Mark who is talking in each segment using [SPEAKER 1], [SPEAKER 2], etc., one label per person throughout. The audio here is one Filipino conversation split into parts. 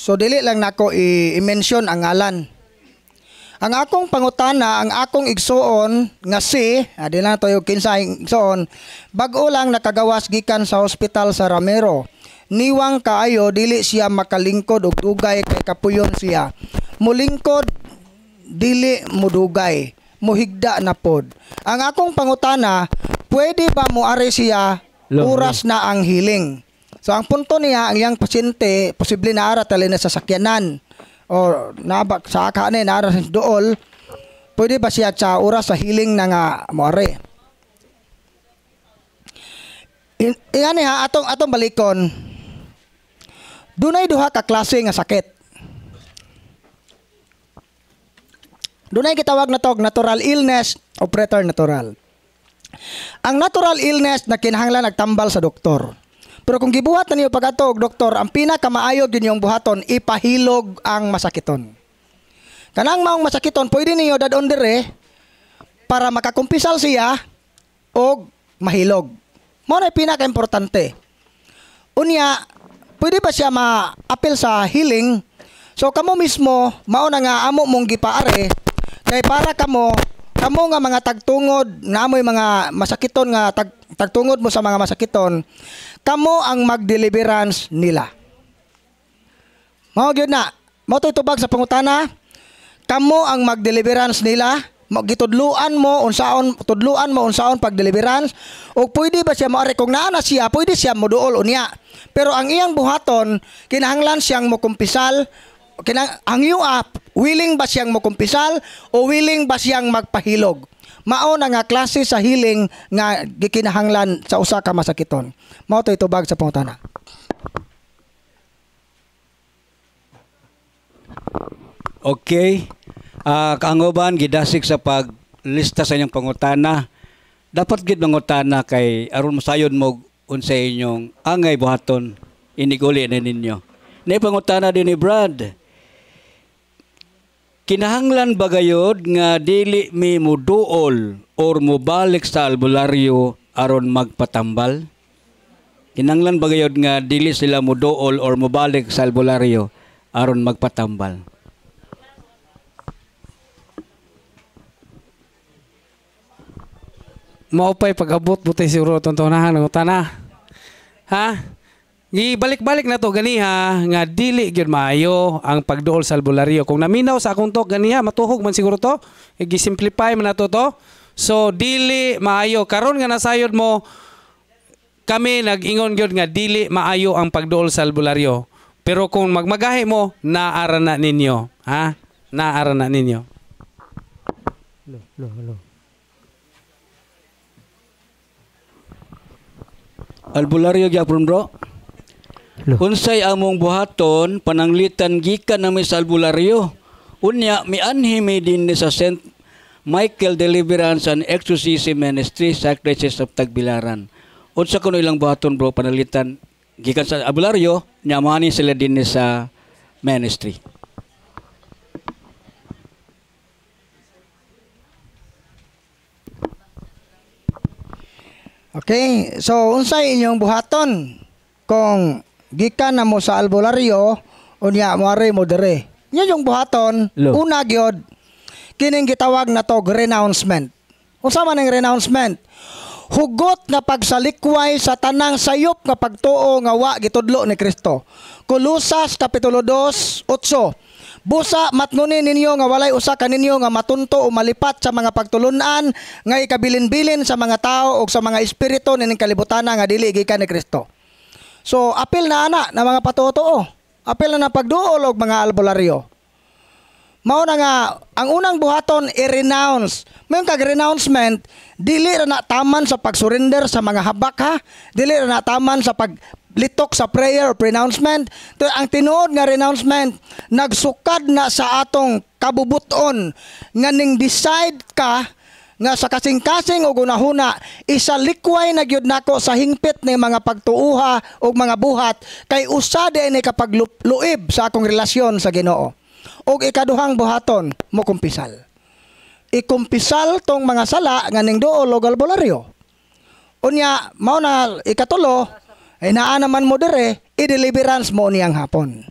[SPEAKER 1] So dili lang nako i-mention ang ngalan. Ang akong pangutana, ang akong igsuon nga si, di lang to yung kinsay igsuon, bag-o lang nakagawas gikan sa hospital sa Ramiro. Niwang kaayo dili siya makalingkod og dugay kay kapuyon siya. Mulingkod dili mudugay, muhigda na pod. Ang akong pangutana, pwede ba muari siya oras na ang healing? So ang punto niya, ang iyang pasyente posible na ara tali na sa sakyanan o nabak sa kanin ara sa dool, pwede ba siya sa oras sa healing na nga muari? Iyan ha, atong balikon. Dunay duha ka klase nga sakit. Dunay gitawag na tog natural illness o preternatural. Ang natural illness na kinahanglan nagtambal sa doktor. Pero kung gibuhat na niyo pagkatog doktor, ang pinakamaayo din yung buhaton, ipahilog ang masakiton. Kanang maong masakiton, pwede niyo dadon dire para makakumpisal siya o mahilog. Mao na pinaka-importante. Unya, pwede ba siya ma-appeal sa healing? So kamo mismo, mao na nga amo mong gipaare kay para kamo nga mga tagtungod na amoy mga masakiton nga tagtungod mo sa mga masakiton, kamo ang mag-deliverance nila. Mao gyud na. Mao toy tubag sa pangutana. Kamo ang mag-deliverance nila. Gitudluan mo unsaon pag-deliverance o pwede ba siya maari kung naa na siya, pwede siya moduol unya. Pero ang iyang buhaton kinahanglan siyang mokumpisal. Ang willing ba siyang mokumpisal o willing ba siyang magpahilog? Mao na nga klase sa healing nga gikinahanglan sa usa ka masakiton. Mao toy tubag sa pangutana.
[SPEAKER 2] Okay. Kaangoban gidasig sa paglista sa inyong pangutana. Dapat gid mangutana kay aron masayon mo unsay inyong angay buhaton iniguli na ninyo. Nay pangutana din ni Brad. Kinahanglan ba gayod nga dili mi muduol or mubalik sa albularyo aron magpatambal? Kinahanglan ba gayod nga dili sila muduol or mubalik sa albularyo aron magpatambal?
[SPEAKER 3] Maupay pag-abot butay siguro tontonahan ng utana. Ha? Gibalik-balik na to ganiha nga dili gyud maayo ang pagduol sa albularyo. Kung naminaw sa akong to ganiha matuhog man siguro to. Gi-simplify man nato to. So dili maayo karon nga nasayod mo kami nag-ingon gyud nga dili maayo ang pagduol sa albularyo. Pero kung magmagahi mo naara na ninyo, ha? Naara na ninyo. Hello.
[SPEAKER 2] Albularyo gyapon bro. Unsay among buhaton pananglitan gikan nami sa albularyo. Unya mianhi mi din sa St. Michael Deliverance and Exorcism Ministry sa Diocese of Tagbilaran. Unsa kuno ilang buhaton bro pananglitan gikan sa albularyo nya mani sila din sa ministry.
[SPEAKER 1] Okay, so unsay inyong buhaton kung gikan na mo sa albularyo unya moari mo dire. Nya yung buhaton, una gyud kining gitawag na to renouncement. Unsa man ang renouncement? Hugot nga pagsalikway sa tanang sayop nga pagtuo nga wa gitudlo ni Kristo. Kolosas kapitulo 2:8. Busa matnunin ninyo nga walay usa kaninyo nga matunto o malipat sa mga pagtulunan nga ikabilin-bilin sa mga tao o sa mga espiritu nining kalibutan nga dili gikan ni Kristo. So apil na ana na mga patutuo. Apil na pagduol og mga albularyo. Mao na nga ang unang buhaton i-renounce. May kag-renouncement dili ra na taman sa pag-surrender sa mga habak ha. Dili ra na taman sa paglitok sa prayer or pronouncement. Ang tinuod nga renouncement nagsukad na sa atong kabubuton nga ning decide ka nga sa kasing-kasing o gunahuna isalikway na gyud nako sa hingpit ni mga pagtuuha o mga buhat kay usa ni kapag luib sa akong relasyon sa Ginoo. Og ikaduhang buhaton mo kumpisal. Ikumpisal tong mga sala nga ning duol og albularyo. Unya mao na ikatulo ay naa naman mo dire i-deliverance mo niyang hapon.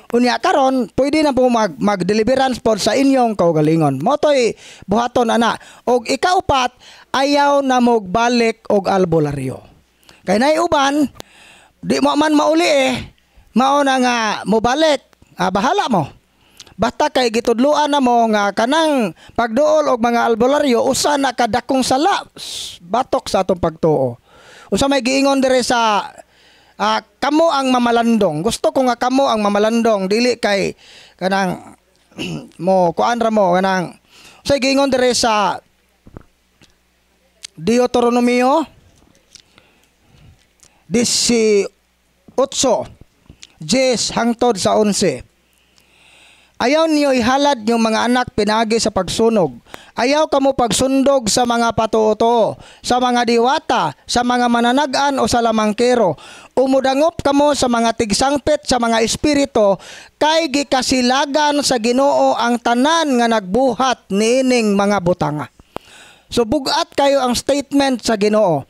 [SPEAKER 1] Unya karon pwede na po mag-deliverance pod sa inyong kaugalingon. Motoy buhaton ana. Og ikaupat, ayaw na mo balik og albularyo. Kay nay uban di mo man mauli mao na nga mo balik. Bahala mo. Basta kay gitudluan na mo nga kanang pagduol og mga albularyo usa na kadakong sala batok sa atong pagtuo. Usa may giingon dire sa kamo ang mamalandong. Gusto ko nga kamo ang mamalandong dili kay kanang mo kuan ra mo kanang say gingon dire sa Deuteronomio 18 10 hangtod sa 11. Ayaw niyo ihalad yung mga anak pinagi sa pagsunog. Ayaw kamo pagsundog sa mga patuto, sa mga diwata, sa mga mananagan o sa lamangkero. Umudangop kamo sa mga tigsangpit, sa mga espiritu, kay gikasilagan sa Ginoo ang tanan nga nagbuhat niining mga butanga. So bugat kayo ang statement sa Ginoo.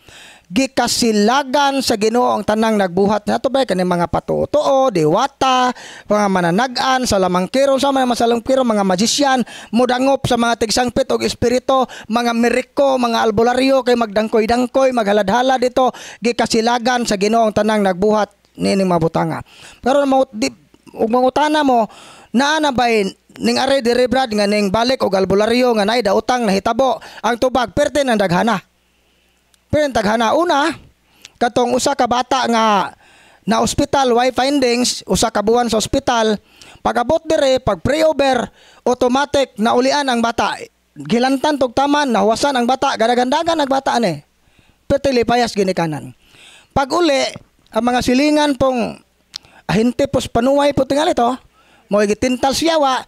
[SPEAKER 1] Gikasilagan sa Ginoo ang tanang nagbuhat nato ba kani mga patutuo, diwata, mga mananagan sa lamangkero, sa mga masalangkero, mga magician, mudangop sa mga tigsangpit og espiritu, mga miriko, mga albularyo kay magdangkoy-dangkoy, maghalad-halad dito, gikasilagan sa Ginoo ang tanang nagbuhat nining mga butanga. Pero ug mangutana mo naa na bay ning are dire brad nga ning balik og albularyo nga nay daotang nahitabo ang tubag perte ng daghana. Pero taghana una, katong usa ka bata nga na hospital why findings, usa ka buwan sa hospital, pag-abot dire, pag pre-over, automatic na ulian ang bata. Gilantan tog taman, nahuwasan ang bata, gadagandagan ang bata ani. Petili payas ginikanan. Pag uli, ang mga silingan pong ahinte pos panuway po tingali to, mo gitintal siyawa,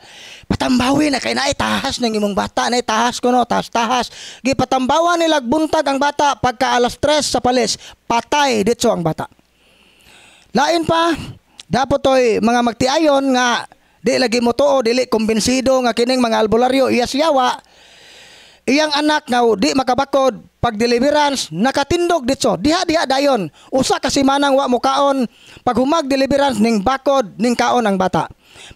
[SPEAKER 1] patambawi na kay naay tahas ng imong bata, naay tahas ko no, tahas. Gipatambawan nila buntag ang bata pagka alas 3 sa palis, patay ditso ang bata. Lain pa, dapat toy mga magtiayon nga di lagi mo tuo, dili kumbinsido nga kining mga albularyo iya siyawa. Iyang anak nga di makabakod pag deliverance nakatindog ditso. Diha dayon. Usa ka simanang wa mo kaon pag humag deliverance ning bakod ning kaon ang bata.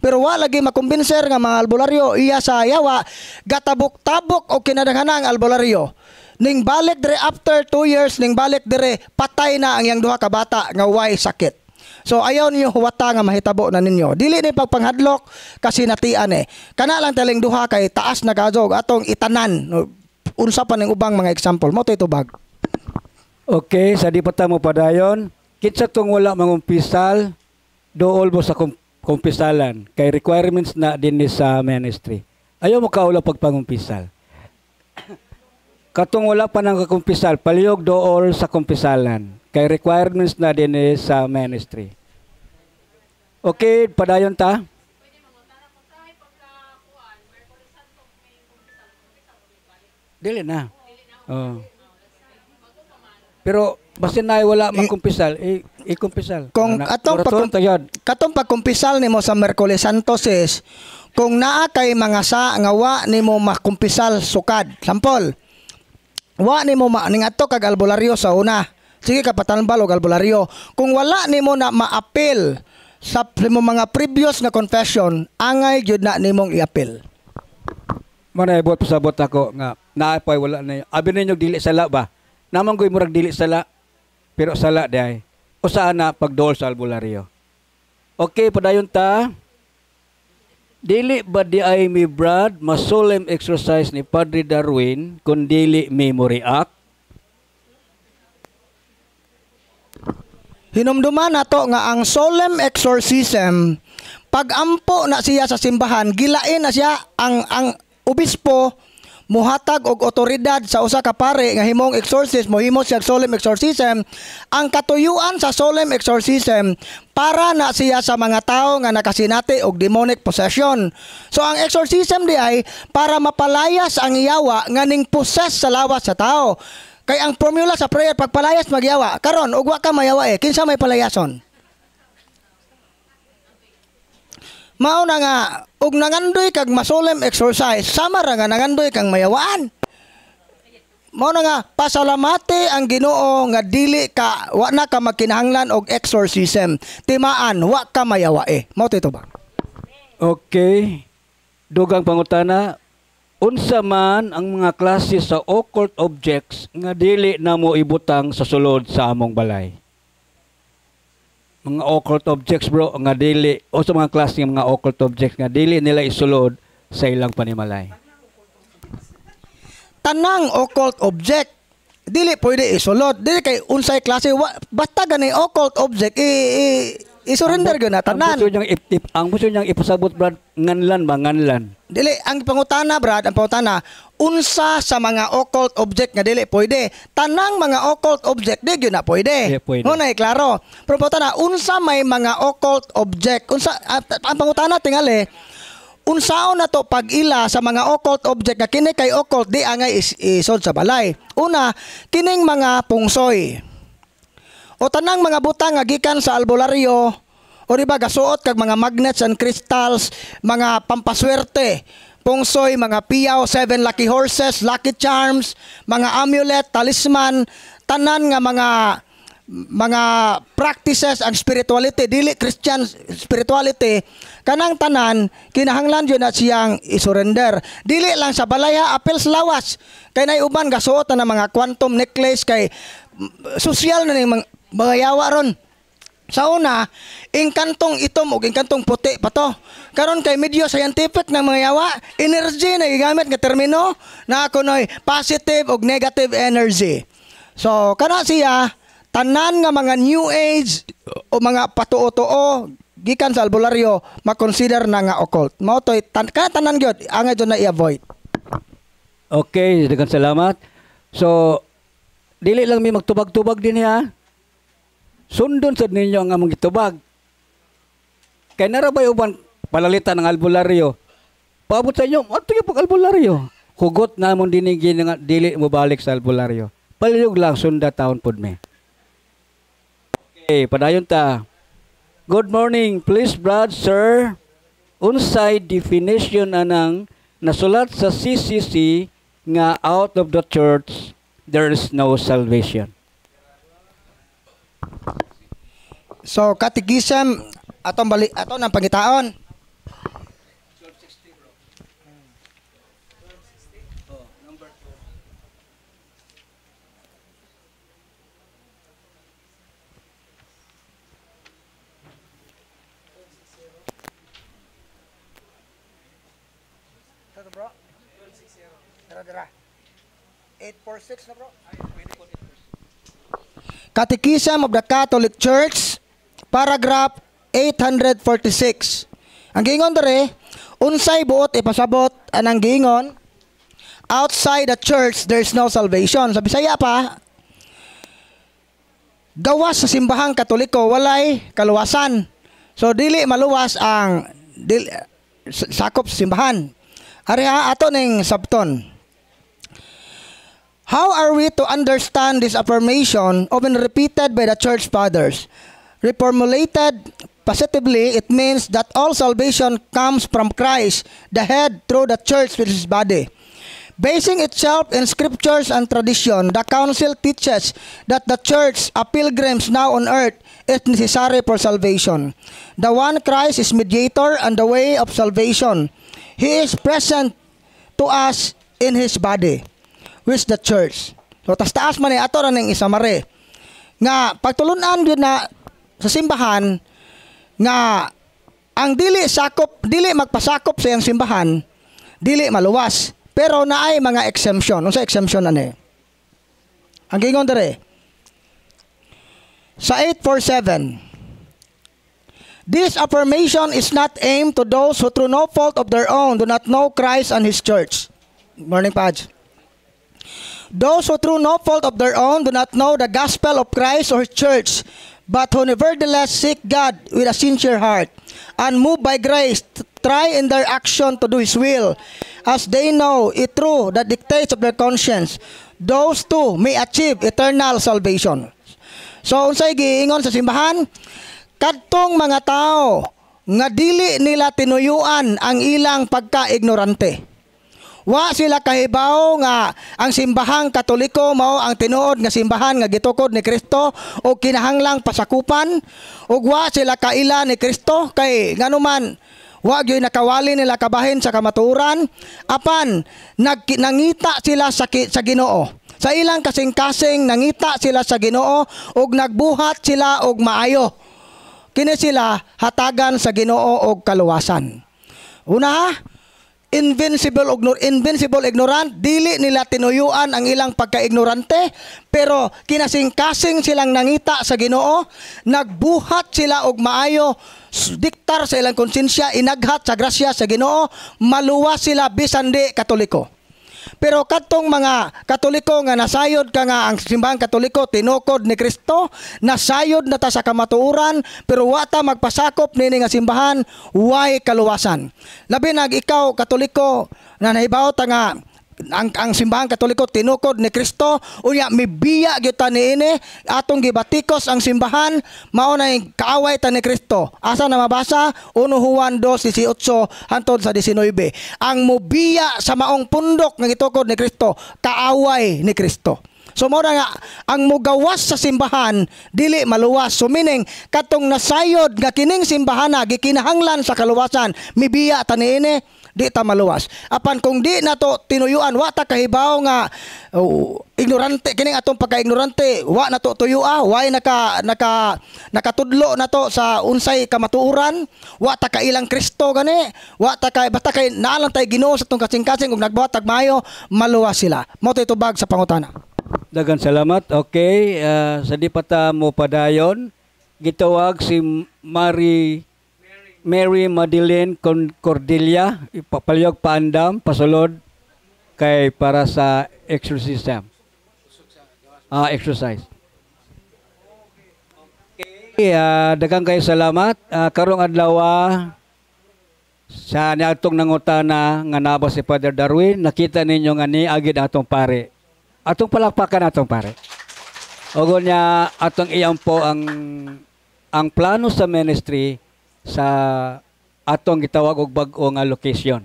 [SPEAKER 1] Pero wa lagi makumbinser nga mga albularyo iya sa yawa gatabok-tabok o kinadanghanan ang albularyo. Ning balik dire after 2 years ning balik dire patay na ang yang duha ka bata nga way sakit. So ayaw niyo huwata nga mahitabo na ninyo. Dili ni pagpanghadlok kasi natian Kana lang taling duha kay taas na gazog atong itanan. Unsa pa ning ubang mga example mo toy tubag.
[SPEAKER 2] Okay, sa di pa ta mo padayon, kitsa tong wala mangumpisal, dool mo sa kumpisalan kay requirements na din ni sa ministry. Ayaw mo kaula pagpangumpisal. Katong wala pa nang kakumpisal, palihog dool sa kumpisalan kay requirements na din ni sa ministry. Okay, padayon ta. Dili na. Oh. Pero basta na wala magkumpisal, ikumpisal.
[SPEAKER 1] Kung katong pagkumpisal nimo sa Miyerkules Santo sis, kung naa kay mga sa nga wa nimo makumpisal sukad. Sampol. Wa nimo ning adto kag albularyo sa una. Sige ka patanbal og albularyo. Kung wala nimo na ma-appeal sa mga previous na confession, angay gyud na nimong i-appeal.
[SPEAKER 2] Manay bot pasabot ako nga naapay wala na. Abi ninyo dili sala ba? Naman ko'y murag dili sala, pero sala day. O saan na pagdool sa albularyo. Okay, padayon ta. Dili ba di ay mi brad, mas solemn exercise ni Padre Darwin, kung dili memory act?
[SPEAKER 1] Hinumduman nato nga ang solemn exorcism, pag-ampo na siya sa simbahan, gilain na siya ang obispo, muhatag og otoridad sa usa ka pare nga himong exorcist mohimo siya solemn exorcism. Ang katuyuan sa solemn exorcism para na siya sa mga tao nga nakasinati og demonic possession. So ang exorcism di ay para mapalayas ang yawa nga ning possess sa lawas sa tao. Kay ang formula sa prayer pagpalayas magyawa. Karon ug wa ka mayawa kinsa may palayason? Mao na nga ug nangandoy kag masolem exercise sama ra nga nangandoy kang mayawaan. Mao na nga pasalamate ang Ginoo nga dili ka wa na ka makinahanglan og exorcism. Timaan wa ka mayawa Mao tito ba?
[SPEAKER 2] Okay. Dugang pangutana, unsa man ang mga klase sa occult objects nga dili na mo ibutang sa sulod sa among balay? Mga occult objects bro, nga dili, o sa mga klase ng mga occult objects nga dili nila isulod sa ilang panimalay.
[SPEAKER 1] Tanang occult object dili pwede isulod. Dili kay unsay klase basta gani occult object i-surrender gyud na tanan.
[SPEAKER 2] Ang gusto niyang ipasabot brad nganlan ba nganlan.
[SPEAKER 1] Dili ang pangutana brad, ang pangutana unsa sa mga occult object nga dili pwede. Tanang mga occult object di gyud na pwede. Mo na klaro. Pero pangutana unsa may mga occult object? Unsa ang pangutana tingali unsaon na to pag-ila sa mga occult object nga kini kay occult di angay isod sa balay. Una, kining mga pungsoy. O tanang mga butang nga gikan sa albularyo o di ba gasuot kag mga magnets and crystals, mga pampaswerte, pungsoy, mga piyaw, 7 lucky horses, lucky charms, mga amulet, talisman, tanan nga mga practices ang spirituality, dili Christian spirituality, kanang tanan kinahanglan yun na siyang isurrender. Dili lang sa balaya, apel sa lawas. Kay nay uban gasuot na mga quantum necklace kay social na ning mga yawa ron. Sa una, ingkantong itom o ingkantong puti pa to. Karon kay medyo scientific na mga yawa, energy na gigamit nga termino na kunoy positive o negative energy. So kana siya tanan nga mga new age o mga patuo-tuo gikan sa albularyo makonsider na nga occult. Mao toy tanan gyud angay jud na i-avoid.
[SPEAKER 2] Okay, daghang salamat. So dili lang mi magtubag-tubag din ha. Sundon sad ninyo ang among gitubag. Kay narabay uban palalitan ng albularyo. Paabot sa inyo, ato yung pag-albularyo. Hugot namon dinigi nga dili mo balik sa albularyo. Palihog lang sunda taon pod me. Okay, padayon ta. Good morning, please Brad, sir. Unsay definition anang nasulat sa CCC nga out of the church there is no salvation?
[SPEAKER 1] So catechism atong bali ato nang pangitaon. Ito bro. Dara. 846 na bro. Catechism of the Catholic Church, paragraph 846. Ang giingon dere, unsay buot ipasabot anang giingon, outside the church there is no salvation. Sa Bisaya pa, gawas sa simbahang Katoliko walay kaluwasan. So dili maluwas ang sakop sa simbahan. Ari ato ning sabton. How are we to understand this affirmation often repeated by the church fathers? Reformulated positively, it means that all salvation comes from Christ, the head, through the church with his body. Basing itself in scriptures and tradition, the council teaches that the church, a pilgrims now on earth, is necessary for salvation. The one Christ is mediator and the way of salvation. He is present to us in his body, which the church. So taas man ato ra ning isamare nga pagtulunan gyud na sa simbahan nga ang dili magpasakop sa iyang simbahan dili maluwas pero naay mga exemption. Unsa exemption ani? Ang gingon dere sa 847, this affirmation is not aimed to those who through no fault of their own do not know Christ and his church. Morning, Paj. Those who through no fault of their own do not know the gospel of Christ or his church, but who nevertheless seek God with a sincere heart, and moved by grace, try in their action to do his will, as they know it through the dictates of their conscience. Those too may achieve eternal salvation. So unsay giingon sa simbahan? Kadtong mga tao nga dili nila tinuyuan ang ilang pagka-ignorante. Wa sila kahibaw nga ang simbahang Katoliko mao ang tinuod nga simbahan nga gitukod ni Kristo o kinahanglang pasakupan, ug wa sila kaila ni Kristo kay nganuman wa gyud nakawali nila kabahin sa kamatuoran, apan nangita sila sa Ginoo. Sa ilang kasing-kasing nangita sila sa Ginoo ug nagbuhat sila og maayo. Kini sila hatagan sa Ginoo og kaluwasan. Una, invincible ignorant, dili nila tinuyuan ang ilang pagka-ignorante, pero kinasing-kasing silang nangita sa Ginoo, nagbuhat sila og maayo, diktar sa ilang konsensya, inaghat sa grasya sa Ginoo, maluwas sila bisan di Katoliko. Pero katong mga Katoliko nga nasayod ka nga ang simbahang Katoliko tinukod ni Kristo, nasayod na ta sa kamatuoran, pero wata magpasakop nini nga simbahan, way kaluwasan. Labi nag ikaw Katoliko na nahibaw ta nga ang simbahang Katoliko tinukod ni Kristo, unya mibiya gyud ta niini atong gibatikos ang simbahan, mao na kaaway ta ni Kristo. Asa na mabasa? 1 Juan 2:18 hangtod sa 19. Ang mobiya sa maong pundok nga gitukod ni Kristo, kaaway ni Kristo. So mo nga ang mugawas sa simbahan dili maluwas. So meaning katong nasayod nga kining simbahan gikinahanglan sa kaluwasan, mibiya ta niini, di ta maluwas. Apan kung di nato tinuyuan, wa ta kahibaw nga ignorante kining atong pagka-ignorante, wa nato tuyua, way nakatudlo nato sa unsay kamatuoran, wa ta kailang Kristo gani, wa ta kay basta kay naalang tay Ginoo sa tong kasing-kasing ug nagbuhat tag maayo, maluwas sila. Mo tay tubag sa pangutana.
[SPEAKER 2] Dagan salamat. Okay, sa di pa ta mo padayon, gitawag si Mary Madeleine Cordelia, ipapaliyog paandam, pasulod kay para sa exorcism. Exercise. Okay, daghang kayo salamat. Karong adlaw sa niadtong nangutana nga naba si Father Darwin, nakita ninyo nga ni agid atong pare. Atong palakpakan atong pare. Ogon niya atong iyang po ang plano sa ministry sa atong gitawag og bag-o nga location.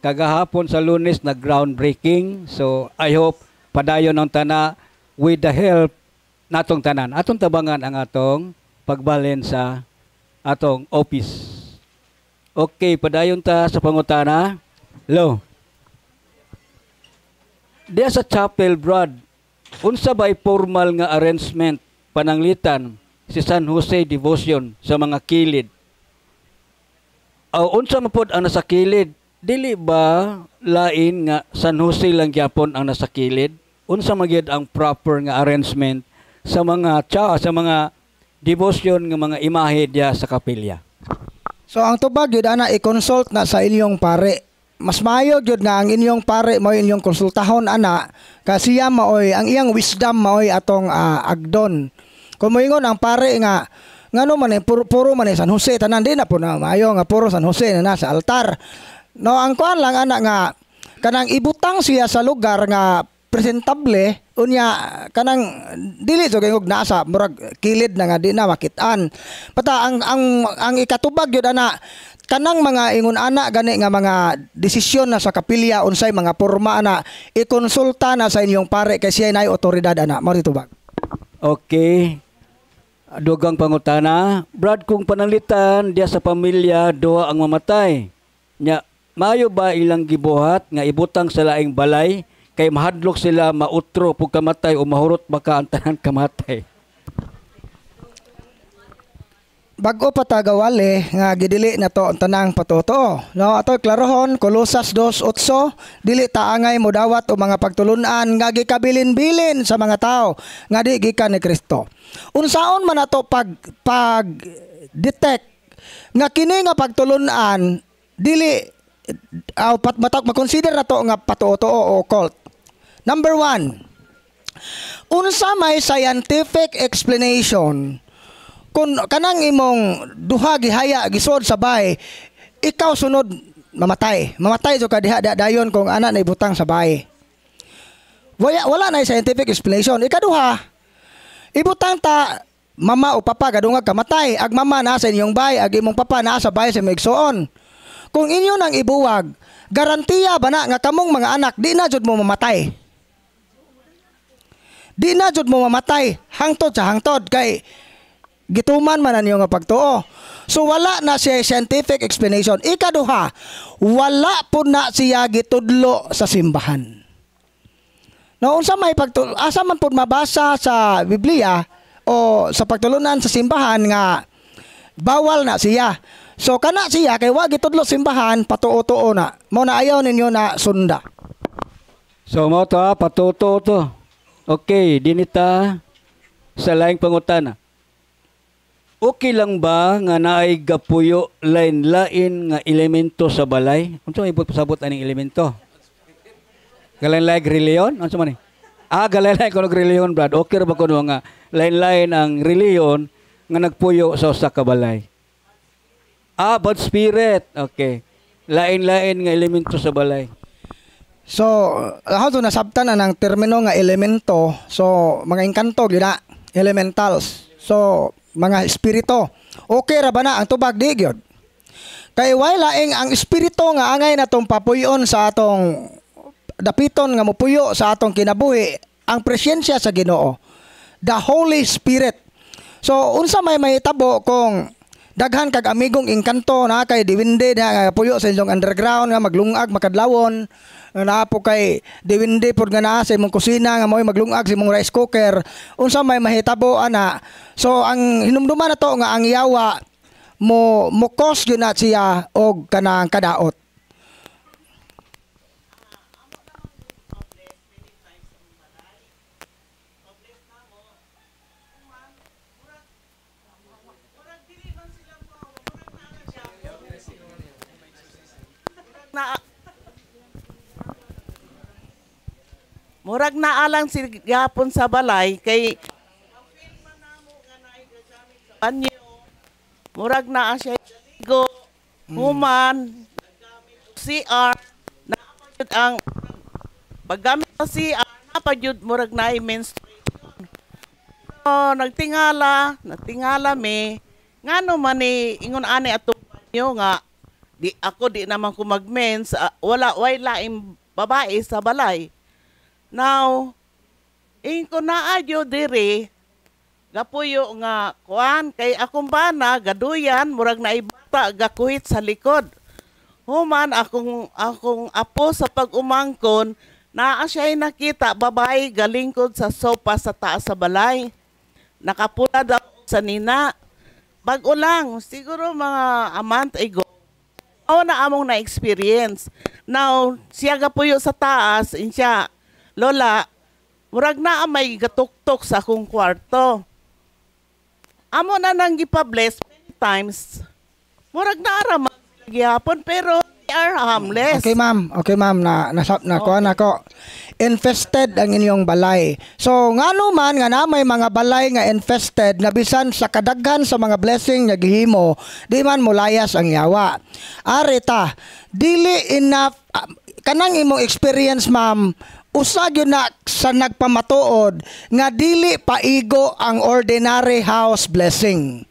[SPEAKER 2] Kagahapon sa Lunes na groundbreaking. So I hope padayon ang tana with the help natong tanan. Atong tabangan ang atong pagbalin sa atong office. Okay, padayon ta sa pangutana. Hello. Diya sa chapel, Brad, unsa bay formal nga arrangement pananglitan si San Jose Devotion sa mga kilid? Unsa man pod ang nasa kilid? Dili ba lain nga San Jose lang gyapon ang nasa kilid? Unsa magyud ang proper nga arrangement sa mga devotion nga mga imahe diya sa kapilya?
[SPEAKER 1] So ang tubag yun ana i-consult na sa inyong pare. Mas maayo gyud nga ang inyong pare mo inyong konsultahon ana kasi siya maoy ang iyang wisdom maoy atong agdon. Kung moingon ang pare nga ngano man puro man San Jose tanan din na po na maayo nga puro San Jose na nasa altar. No, ang kuan lang ana nga kanang ibutang siya sa lugar nga presentable unya kanang dili so gayog nasa murag kilid na nga di na makitaan. Pata ang ikatubag gyud ana kanang mga ingon ana gani nga mga desisyon na sa kapilya unsay mga porma ana ikonsulta na sa inyong pare kay siya nay otoridad ana mo ditubag.
[SPEAKER 2] Okay. Dugang pangutana, Brad, kung pananglitan diya sa pamilya duha ang mamatay, nya maayo ba ilang gibuhat nga ibutang sa laing balay kay mahadlok sila mautro pug kamatay o mahurot baka ang tanan kamatay?
[SPEAKER 1] Bago pa tagawali nga gidili na to ang tanang patuto. No, ato klarohon Kolosas 2:8 dili ta angay modawat o mga pagtulunan nga gikabilin-bilin sa mga tao nga di gikan ni Kristo. Unsaon man ato pag detect nga kini nga pagtulunan dili makonsider nato nga patuto o occult. Number 1, unsa may scientific explanation kung kanang imong duha gihaya gisod sa bahay, ikaw sunod mamatay so ka diha dayon kung ana na ibutang sa bahay. Wala na scientific explanation. Ikaduha, ibutang ta mama o papa gadungag kamatay, ag mama naa sa inyong bahay, ag imong papa naa sa bahay sa maigsoon. Kung inyo nang ibuwag, garantiya ba na nga kamong mga anak di na jud mo mamatay? Di na jud mo mamatay hangtod sa hangtod kay gituman man ninyo nga pagtuo. So wala na siya scientific explanation. Ikaduha, wala po na siya gitudlo sa simbahan. No, unsa may asa man pud mabasa sa Biblia o sa pagtulunan sa simbahan nga bawal na siya. So kana siya kay wa gitudlo simbahan, patuo-tuo na. Mo na ayaw ninyo na sunda.
[SPEAKER 2] So mo to patuto to. Okay, dinita sa laing pangutana. Okay lang ba nga naay gapuyo lain-lain nga elemento sa balay? Unsa may pasabot aning elemento? Galain-lain reliyon? Unsa man ni? Galain-lain kuno reliyon, brad. Okay ra ba kuno nga lain-lain ang reliyon nga nagpuyo sa usa ka balay? Bad spirit. Okay. Lain-lain nga elemento sa balay.
[SPEAKER 1] So, how to nasabtan na ng termino nga elemento. So, mga engkanto, yun na, elementals. So, mga espirito. Okay ra ba na ang tubag di gyud? Kay way laing ang espirito nga angay natong papuyon sa atong dapiton nga mopuyo sa atong kinabuhi, ang presensya sa Ginoo. The Holy Spirit. So, unsa may mahitabo kung daghan kag amigong engkanto na kay diwinde na puyo sa inyong underground nga maglungag makadlawon na po kay diwinde pod nga naa sa imong kusina nga mo'y maglungag sa imong rice cooker, unsa may mahitabo ana. So ang hinumduman nato nga ang yawa mo mukos gyud na siya og kanang kadaot.
[SPEAKER 4] Na murag naalang si gapon sa balay kay banyo, murag naa siya ligo, human, CR, napajud ang paggamit sa CR, napajud murag na menstruation. So, nagtingala me, ngano man ni ingon ani atong banyo nga di naman ko mag-mens, wala laing babae sa balay. Now, ko na adyo dire, gapuyo nga kuan kay akong bana gaduyan murag na ibata gakuhit sa likod. Human akong apo sa pag-umangkon naa siya'y nakita babae galingkod sa sopa sa taas sa balay. Nakapula daw sa nina. Bag-o lang, siguro mga a month ago. Na among na-experience. Now, siya gapuyo sa taas, siya, Lola, murag na may gatuktok sa akong kwarto. Amo na nang gipa-bless many times. Murag na araman gihapon, pero they are harmless.
[SPEAKER 1] Okay, ma'am. Kuha na ko. Infested ang inyong balay. So, ngano man nga na may mga balay nga infested na bisan sa kadaghan sa mga blessing nga gihimo, di man mulayas ang yawa. Arita, dili enough kanang imong experience, ma'am, usag yun na sa nagpamatuod nga dili paigo ang ordinary house blessing.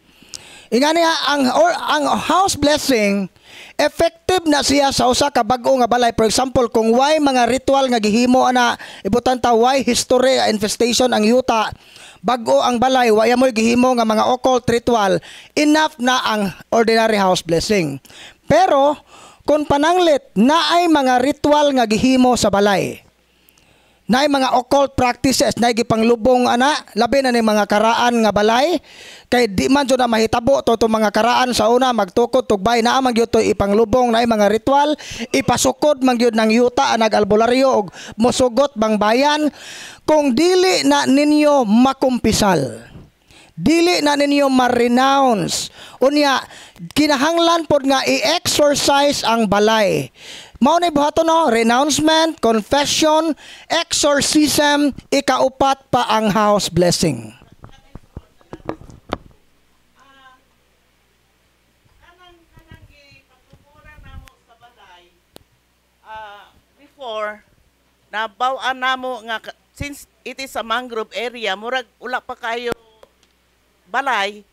[SPEAKER 1] Ingani ang house blessing effective na siya sa usa ka bag-o nga balay. For example, kung why mga ritual nga gihimo ana ibutan ta why history infestation ang yuta, bag-o ang balay waya mo'y gihimo nga mga occult ritual, enough na ang ordinary house blessing. Pero kung pananglit naay mga ritual nga gihimo sa balay, naay mga occult practices na gipanglubong ana, labi na ni mga karaan nga balay, kay di man jud na mahitabo to mga karaan sa una magtukod tugbay na man gyud to ipanglubong, naay mga ritual ipasukod man gyud ng yuta nag albularyo og mosugot bang bayan. Kung dili na ninyo makumpisal, dili na ninyo ma-renounce, unya kinahanglan pod nga i-exorcise ang balay. Mao na buhaton no, renouncement, confession, exorcism, ikaupat pa ang house blessing.
[SPEAKER 4] Before nabaw-an namo nga since it is a mangrove area, murag ula pa kayo balay,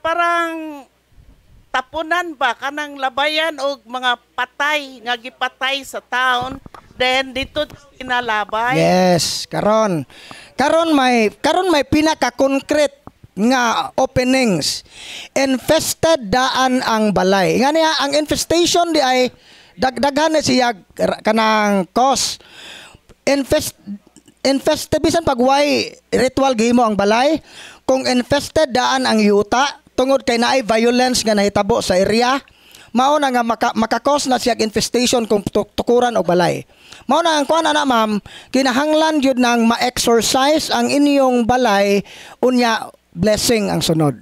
[SPEAKER 4] parang tapunan ba kanang labayan og mga patay nga gipatay sa town, then dito pinalabay.
[SPEAKER 1] Yes, karon may pinaka concrete nga openings. Infested daan ang balay. Nga niya, ang infestation di ay dagdagan na siya kanang cause. Infested bisan pag way ritual gihimo ang balay, kung infested daan ang yuta tungod kay naay violence nga nahitabo sa area, mao na nga makakos na siya infestation kung tukuran og balay. Mao na ang kuan na ma'am, kinahanglan jud nang ma-exorcise ang inyong balay unya blessing ang sunod.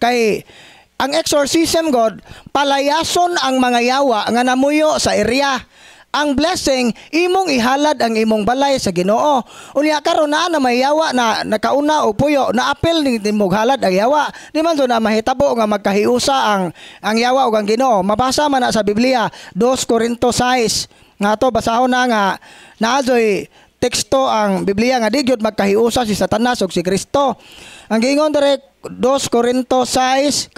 [SPEAKER 1] Kay ang exorcism God palayason ang mga yawa nga namuyo sa area. Ang blessing imong ihalad ang imong balay sa Ginoo. Unya karon na may yawa na nakauna og puyo na apel ni imong halad ang yawa. Di man so na mahitabo nga magkahiusa ang yawa ug ang Ginoo. Mabasa man na sa Biblia 2 Corinto 6 nga to basahon na nga naazoy teksto ang Biblia nga di gyud magkahiusa si Satanas ug si Kristo. Ang giingon dire 2 Corinto 6:14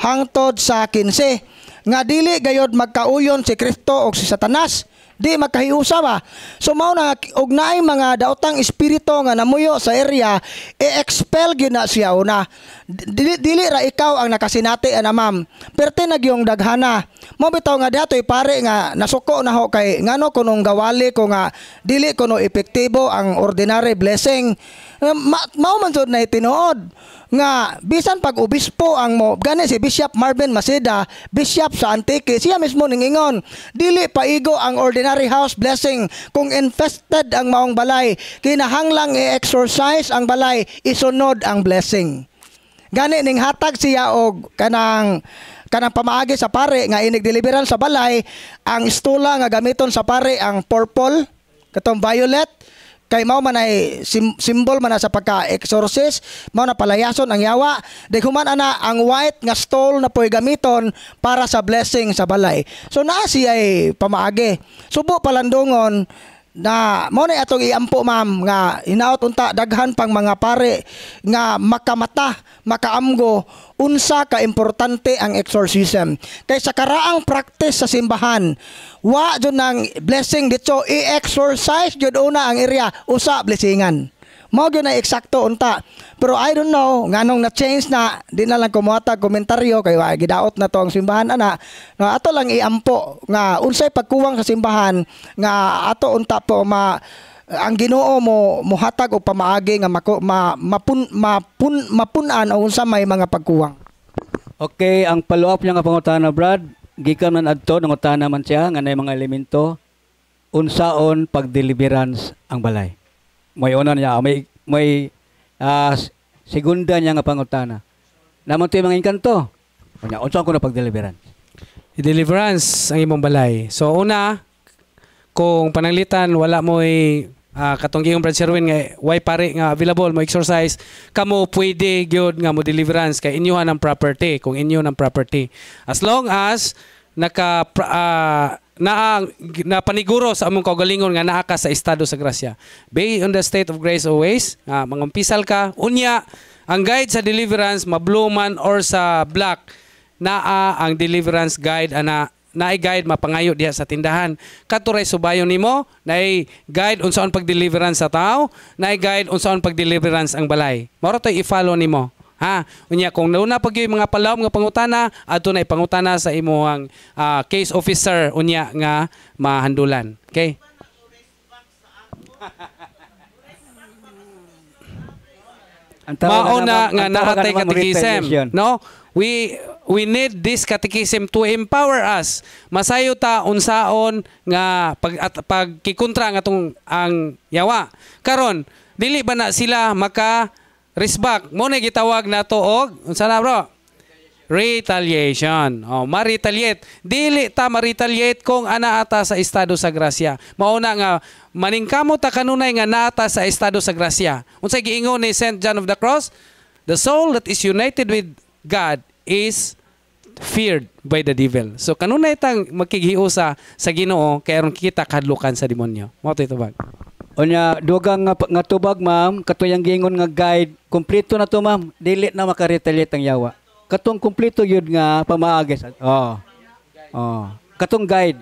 [SPEAKER 1] hangtod sa 15 nga dili gayod magkauyon si Kristo ug si Satanas, di magkahiusa ba. So mao na og naay mga daotang espiritu nga namuyo sa area, i-expel gyud na siya una. Dili ra ikaw ang nakasinati ana ma'am, perti nagyong daghana. Mo bitaw nga datoy pare nga nasuko na ho kay ngano kunong gawali ko nga dili kuno epektibo ang ordinary blessing. Mao man jud na tinuod nga bisan pag obispo ang mo gani si Bishop Marvin Maceda, bishop sa Antique, siya mismo ningingon dili paigo ang ordinary house blessing kung infested ang maong balay, kinahanglang i-exorcise ang balay, isunod ang blessing. Gani ning hatag siya og kanang pamaagi sa pare nga inig deliveran sa balay, ang istula nga gamiton sa pare ang purple katong violet kay mao man ay symbol man na sa pagka-exorcist, mao na palayason ang yawa. Human ana ang white nga stole na po'y gamiton para sa blessing sa balay. So naa siya ay pamaagi. Subo palandungon na mao na atong iampo ma'am nga hinaot unta daghan pang mga pare nga makamata, makaamgo unsa ka importante ang exorcism. Kay sa karaang practice sa simbahan, wa jud nang blessing dito, i-exorcise jud una ang area, usa blessingan. Mao gyud na eksakto unta. Pero I don't know nganong na change na, di na lang kumuhatag komentaryo kay wa gidaot na to ang simbahan ana. No, ato lang iampo nga unsay pagkuwang sa simbahan nga ato unta po ang Ginoo mo muhatag og pamaagi nga mapunan o unsa may mga pagkuwang.
[SPEAKER 2] Okay, ang follow-up niya nga pangutana Brad, gikan man adto nangutana man siya nga nay mga elemento unsaon pag-deliverance ang balay. May una niya, may segunda niya nga pangutana. Namon ti mga inkanto. Unya unsaon ko na pag-deliverance?
[SPEAKER 3] I-deliverance ang imong balay. So una, kung pananglitan wala mo katong giyong Brad Sherwin nga way pare nga available mo exercise, kamo pwede gyud nga mo deliverance kay inyo ang property, kung inyo ang property. As long as na paniguro sa among kaugalingon nga naa ka sa estado sa grasya. Based on the state of grace always, mangumpisal ka, unya ang guide sa deliverance ma-blue man or sa black, naa ang deliverance guide ana naay guide mapangayo diha sa tindahan. Katuray subayon nimo, naay guide unsaon pag-deliverance sa tao, naay guide unsaon pag-deliverance ang balay. Mao to i-follow nimo. Ha, unya kung nauna pag yung mga palawom nga pangutana, adto na ipangutana sa imong case officer unya nga mahandulan. Okay? Mauna nga naatay catechism, no? We need this catechism to empower us. Masayo ta unsaon nga pagkikontra nga tong ang yawa. Karon, dili ba na sila maka risbak? Mo na gitawag nato og unsa na bro? Retaliation. Oh, ma-retaliate. Dili ta ma-retaliate kung ana ata sa estado sa grasya. Mauna nga maningkamo ta kanunay nga naata sa estado sa grasya. Unsay giingon ni Saint John of the Cross? The soul that is united with God is feared by the devil. So kanunay tang magkigiusa sa Ginoo kay aron kita kadlukan sa demonyo. Mao to itubag.
[SPEAKER 2] Onya dugang nga tubag ma'am, katuyang gingon nga guide, kompleto na to ma'am, dili na makaretaliate ang yawa. Katong kompleto yun nga pamaagi sa. Katong guide.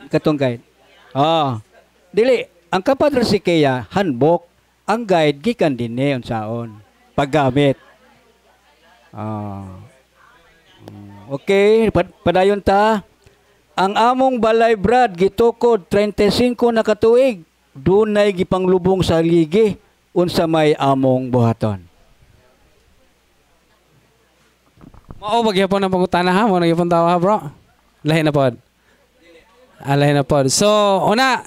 [SPEAKER 2] Dili ang Kapadre Sikea handbook, ang guide gikan dinhi unsaon paggamit. Ah. Okay, padayon ta. Ang among balay Brad gitukod 35 na katuig. Dunay gipanglubong sa ligi unsa may among buhaton.
[SPEAKER 3] Mao magyapon ang pangutana ha, mo nagyapon tawo ha, bro. Lahi na pod. Lahi na pod. So, una,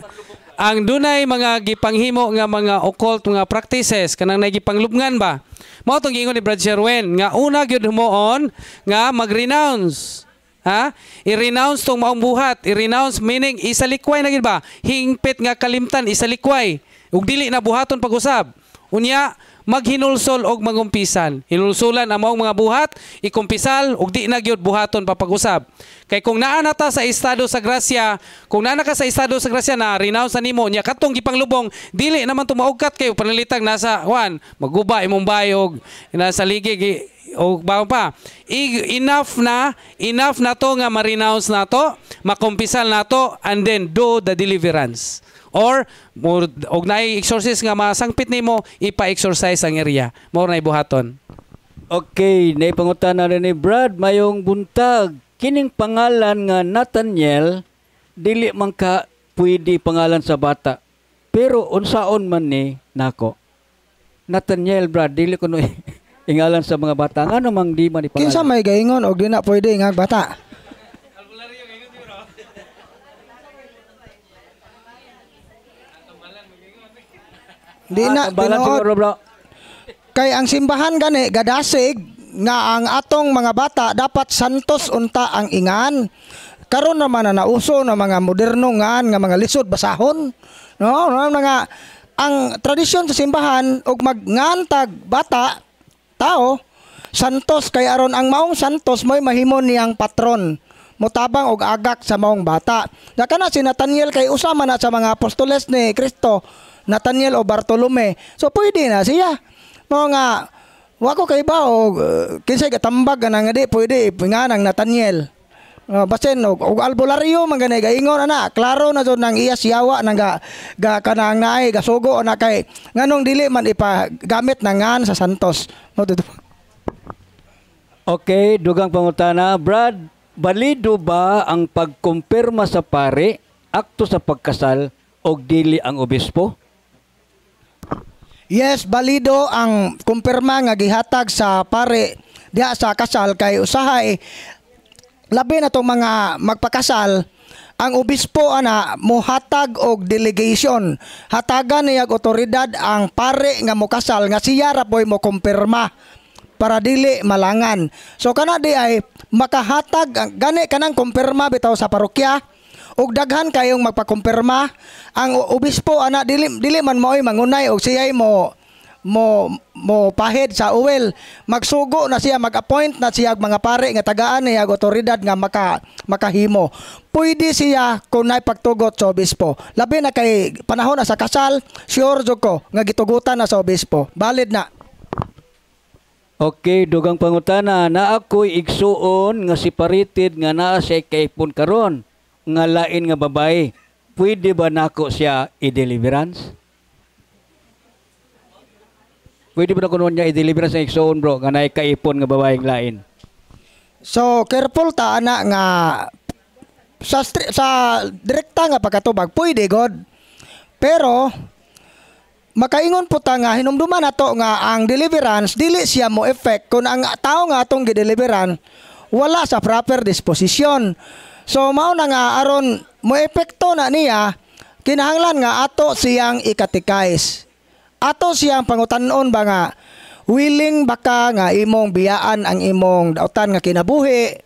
[SPEAKER 3] ang dunay mga gipanghimo nga mga occult mga practices kanang nagipanglubngan ba? Mao tong giingon ni Brad Sherwin nga una gyud humuon nga mag-renounce. Ha? I-renounce tong maong buhat. I-renounce meaning isalikway na gid ba? Hingpit nga kalimtan isalikway. Ug dili na buhaton pag-usab. Unya maghinulsol og mangumpisan. Hinulsulan ang maong mga buhat, ikumpisal ug di na gyud buhaton pa pag-usab. Kay kung naa na ta sa estado sa grasya, kung naa na ka sa estado sa grasya na renounce na nimo nya katong gipanglubong, dili naman tumaugkat kayo panalitag nasa kuan, maguba imong bayog nasa ligig o bago pa, enough na to nga ma-renounce na to, makumpisal na to, and then do the deliverance. Or, og na-exorcise nga masangpit nimo, ipa-exorcise ang area. More na ibuhaton.
[SPEAKER 2] Okay, naipangutana rin ni Brad, mayong buntag. Kining pangalan nga Nathaniel, dili man ka pwede pangalan sa bata. Pero unsaon man ni nako. Nathaniel, Brad, dili ko no ingalan sa mga bata. Ano mang di man ipangalan?
[SPEAKER 1] Kinsa may gaingon og di na pwede nga bata. Di na tinuod. Kay ang simbahan gani gadasig nga ang atong mga bata dapat santos unta ang ingan. Karon naman na nauso na mga moderno nga mga lisod basahon. No, mga ang tradisyon sa simbahan og magnantag bata tao santos kay aron ang maong santos mo'y mahimo niyang patron motabang og agak sa maong bata. Dakana si Nathaniel kay usama na sa mga apostoles ni Kristo, Nathaniel o Bartolome. So pwede na siya. Mga wako kay ba og kinsay katambag nga di pwede pinganang Nathaniel. Basin og albularyo man ganay gaingon ana klaro na jud nang iya siyawa nang ga kanang naay gasugo na kay nganong dili man ipagamit na ngan sa santos.
[SPEAKER 2] Okay, dugang pangutana, Brad, balido ba ang pagkumpirma sa pare, akto sa pagkasal og dili ang obispo?
[SPEAKER 1] Yes, balido ang kumpirma nga gihatag sa pare diha sa kasal kay usahay labi na tong mga magpakasal, ang obispo ana mohatag og delegation. Hatagan niya otoridad ang pare nga mokasal nga siya ra po'y mo kumpirma para dili malangan. So kana di ay makahatag gani kanang kumpirma bitaw sa parokya ug daghan kayong magpakumpirma. Ang obispo ana dili man mo'y mangunay og siya'y mo pahid sa uwel, magsugo na siya, mag-appoint na siya mga pare nga tagaan niya otoridad nga makahimo. Pwede siya kung nay pagtugot sa obispo. Labi na kay panahon na sa kasal, sure jud ko nga gitugutan na sa obispo. Valid na.
[SPEAKER 2] Okay, dugang pangutana, na ako'y igsuon nga separated nga naa siya kaipon karon nga lain nga babae. Pwede ba nako siya i-deliverance? Pwede ba na kuno niya i-deliver sa igsoon bro nga naay kaipon nga babaeng lain?
[SPEAKER 1] So careful ta ana nga sa direkta nga pagkatubag pwede god. Pero makaingon po ta nga hinumduman nato nga ang deliverance dili siya mo effect kung ang tao nga atong gideliveran wala sa proper disposition. So mao na nga aron mo epekto na niya kinahanglan nga ato siyang ikatikais. Ato siyang pangutanon ba nga willing baka nga imong biyaan ang imong dautan nga kinabuhi.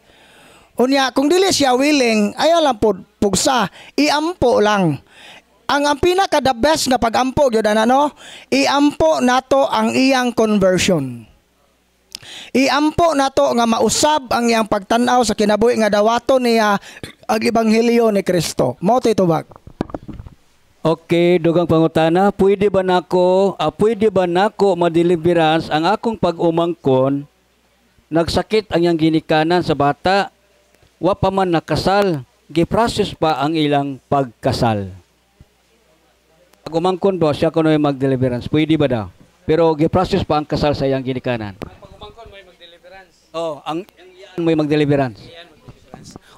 [SPEAKER 1] Unya kung dili siya willing ayaw lang pugsa, iampo lang. Ang pinaka the best nga pagampo gyud ano, iampo nato ang iyang conversion. Iampo nato nga mausab ang iyang pagtan-aw sa kinabuhi nga dawaton niya ang ebanghelyo ni Kristo. Mao tay tubag.
[SPEAKER 2] Okay, dugang pangutana, pwede ba nako ma-deliverance ang akong pag-umangkon nagsakit ang iyang ginikanan sa bata wa pa man nakasal giprocess pa ang ilang pagkasal. Pag-umangkon ba siya kuno mag-deliverance pwede ba daw pero giprocess pa ang kasal sa iyang ginikanan.
[SPEAKER 3] Pag umangkon may mag-deliverance.
[SPEAKER 2] Oh, ang yan mo mag-deliverance.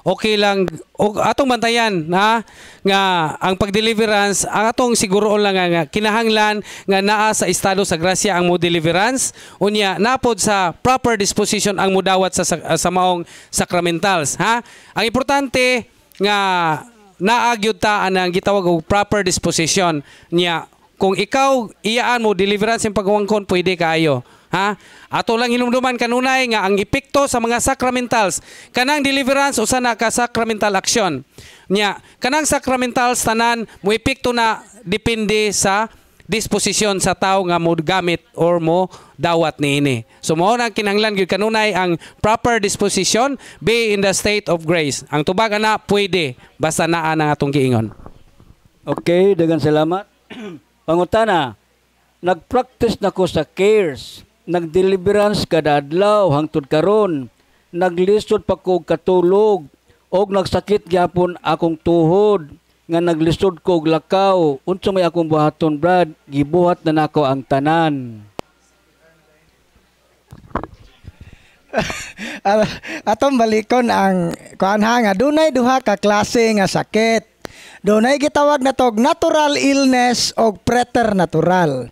[SPEAKER 3] Okay lang og atong bantayan na nga ang pagdeliverance ang atong siguroon lang nga kinahanglan nga naa sa estado sa grasya ang mo deliverance unya napod sa proper disposition ang mudawat sa maong sacramentals ha. Ang importante nga naa gyud ta anang gitawag og proper disposition niya. Kung ikaw iyaan mo deliverance yung pagwangkon pwede kaayo. Ha? Ato lang hinumduman kanunay nga ang epekto sa mga sacramentals. Kanang deliverance usa na ka sacramental action. Nya, kanang sacramentals tanan mo epekto na depende sa disposisyon sa tao nga mo gamit or mo dawat niini. So mao nang kinahanglan gyud kanunay ang proper disposition be in the state of grace. Ang tubag ana pwede basta naa nang atong giingon.
[SPEAKER 2] Okay, daghang salamat. Pangutana, nagpractice na ko sa cares. Nagdeliverance kada adlaw hangtod karon, naglisod pa ko katulog og nagsakit gyapon akong tuhod nga naglisod ko og lakaw. Unsa may akong buhaton, Brad? Gibuhat na nako ang tanan.
[SPEAKER 1] Atong balikon ang kuan nga dunay duha ka klase nga sakit. Dunay gitawag na tog natural illness o preternatural.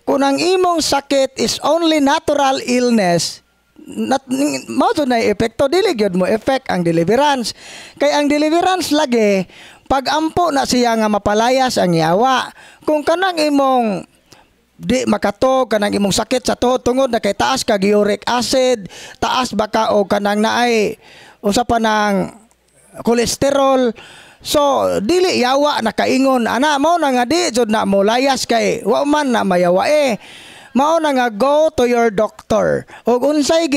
[SPEAKER 1] Kung ang imong sakit is only natural illness, mao na epekto dili gyud mo effect ang deliverance. Kay ang deliverance lagi pag-ampo na siya nga mapalayas ang yawa. Kung kanang imong di makatog kanang imong sakit sa tuhod tungod na kay taas kag uric acid, taas baka o kanang naay usa pa ng kolesterol. So dili yawa nakaingon ana mo na nga di jud na mo layas kay wa man na mayawa mao na nga go to your doctor ug unsay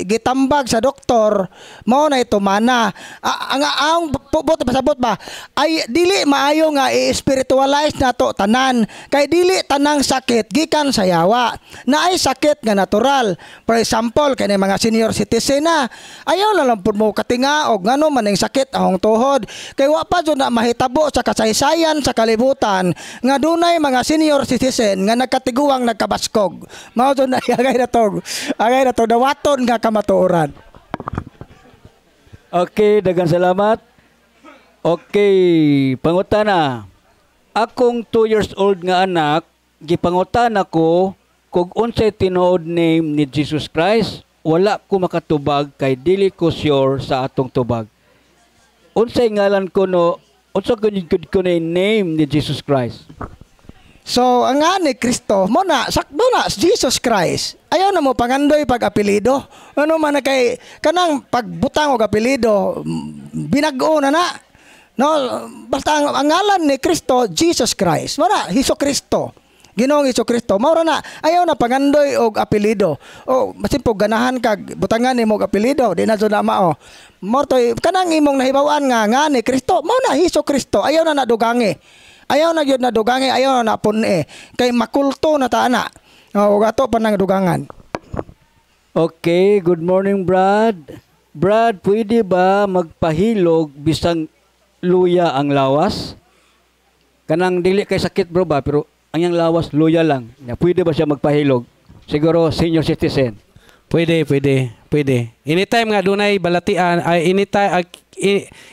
[SPEAKER 1] gitambag sa doktor mao na ito mana ang buot pasabot ba ay dili maayo nga i-spiritualize nato tanan kay dili tanang sakit gikan sa yawa naay sakit nga natural. For example kay mga senior citizen na ayaw lang pud mo katingaog ngano man ang sakit ahong tuhod kay wa pa jud na mahitabo sa kasaysayan sa kalibutan nga dunay mga senior citizen nga nagkatiguang nagkabas kog mao to na agay na to dawaton nga kamatuoran.
[SPEAKER 2] Okay, daghang salamat. Okay, pangutana. Akong 2 years old nga anak, gipangutana ko kung unsay tinuod name ni Jesus Christ. Wala ko makatubag kay dili ko sure sa atong tubag. Unsay ngalan ko no? Unsa ko name ni Jesus Christ?
[SPEAKER 1] So, ang nga ni Kristo, mo na, sakdo na, Jesus Christ. Ayaw na mo pangandoy pag-apelido. Ano man na kay, kanang pagbutang o apelido, binago na na. No, basta ang ngalan ni Kristo, Jesus Christ. Mo na, Hesus Kristo. Ginoong Hesus Kristo. Maura na, ayaw na pangandoy o apelido. O, masin po ganahan kag butangan ni mo apelido. Di na so na mao. Mortoy, kanang imong nahibawan nga ni Kristo, mo na, Hesus Kristo. Ayaw na nadugangi. Ayaw na gyud na dugangi, ayaw na pun kay makulto na ta ana. O gato pa nang dugangan.
[SPEAKER 2] Okay, good morning, Brad. Brad, pwede ba magpahilog bisang luya ang lawas? Kanang dili kay sakit bro ba, pero ang yang lawas luya lang. Pwede ba siya magpahilog? Siguro senior citizen.
[SPEAKER 3] Pwede. Anytime nga dunay balatian, ay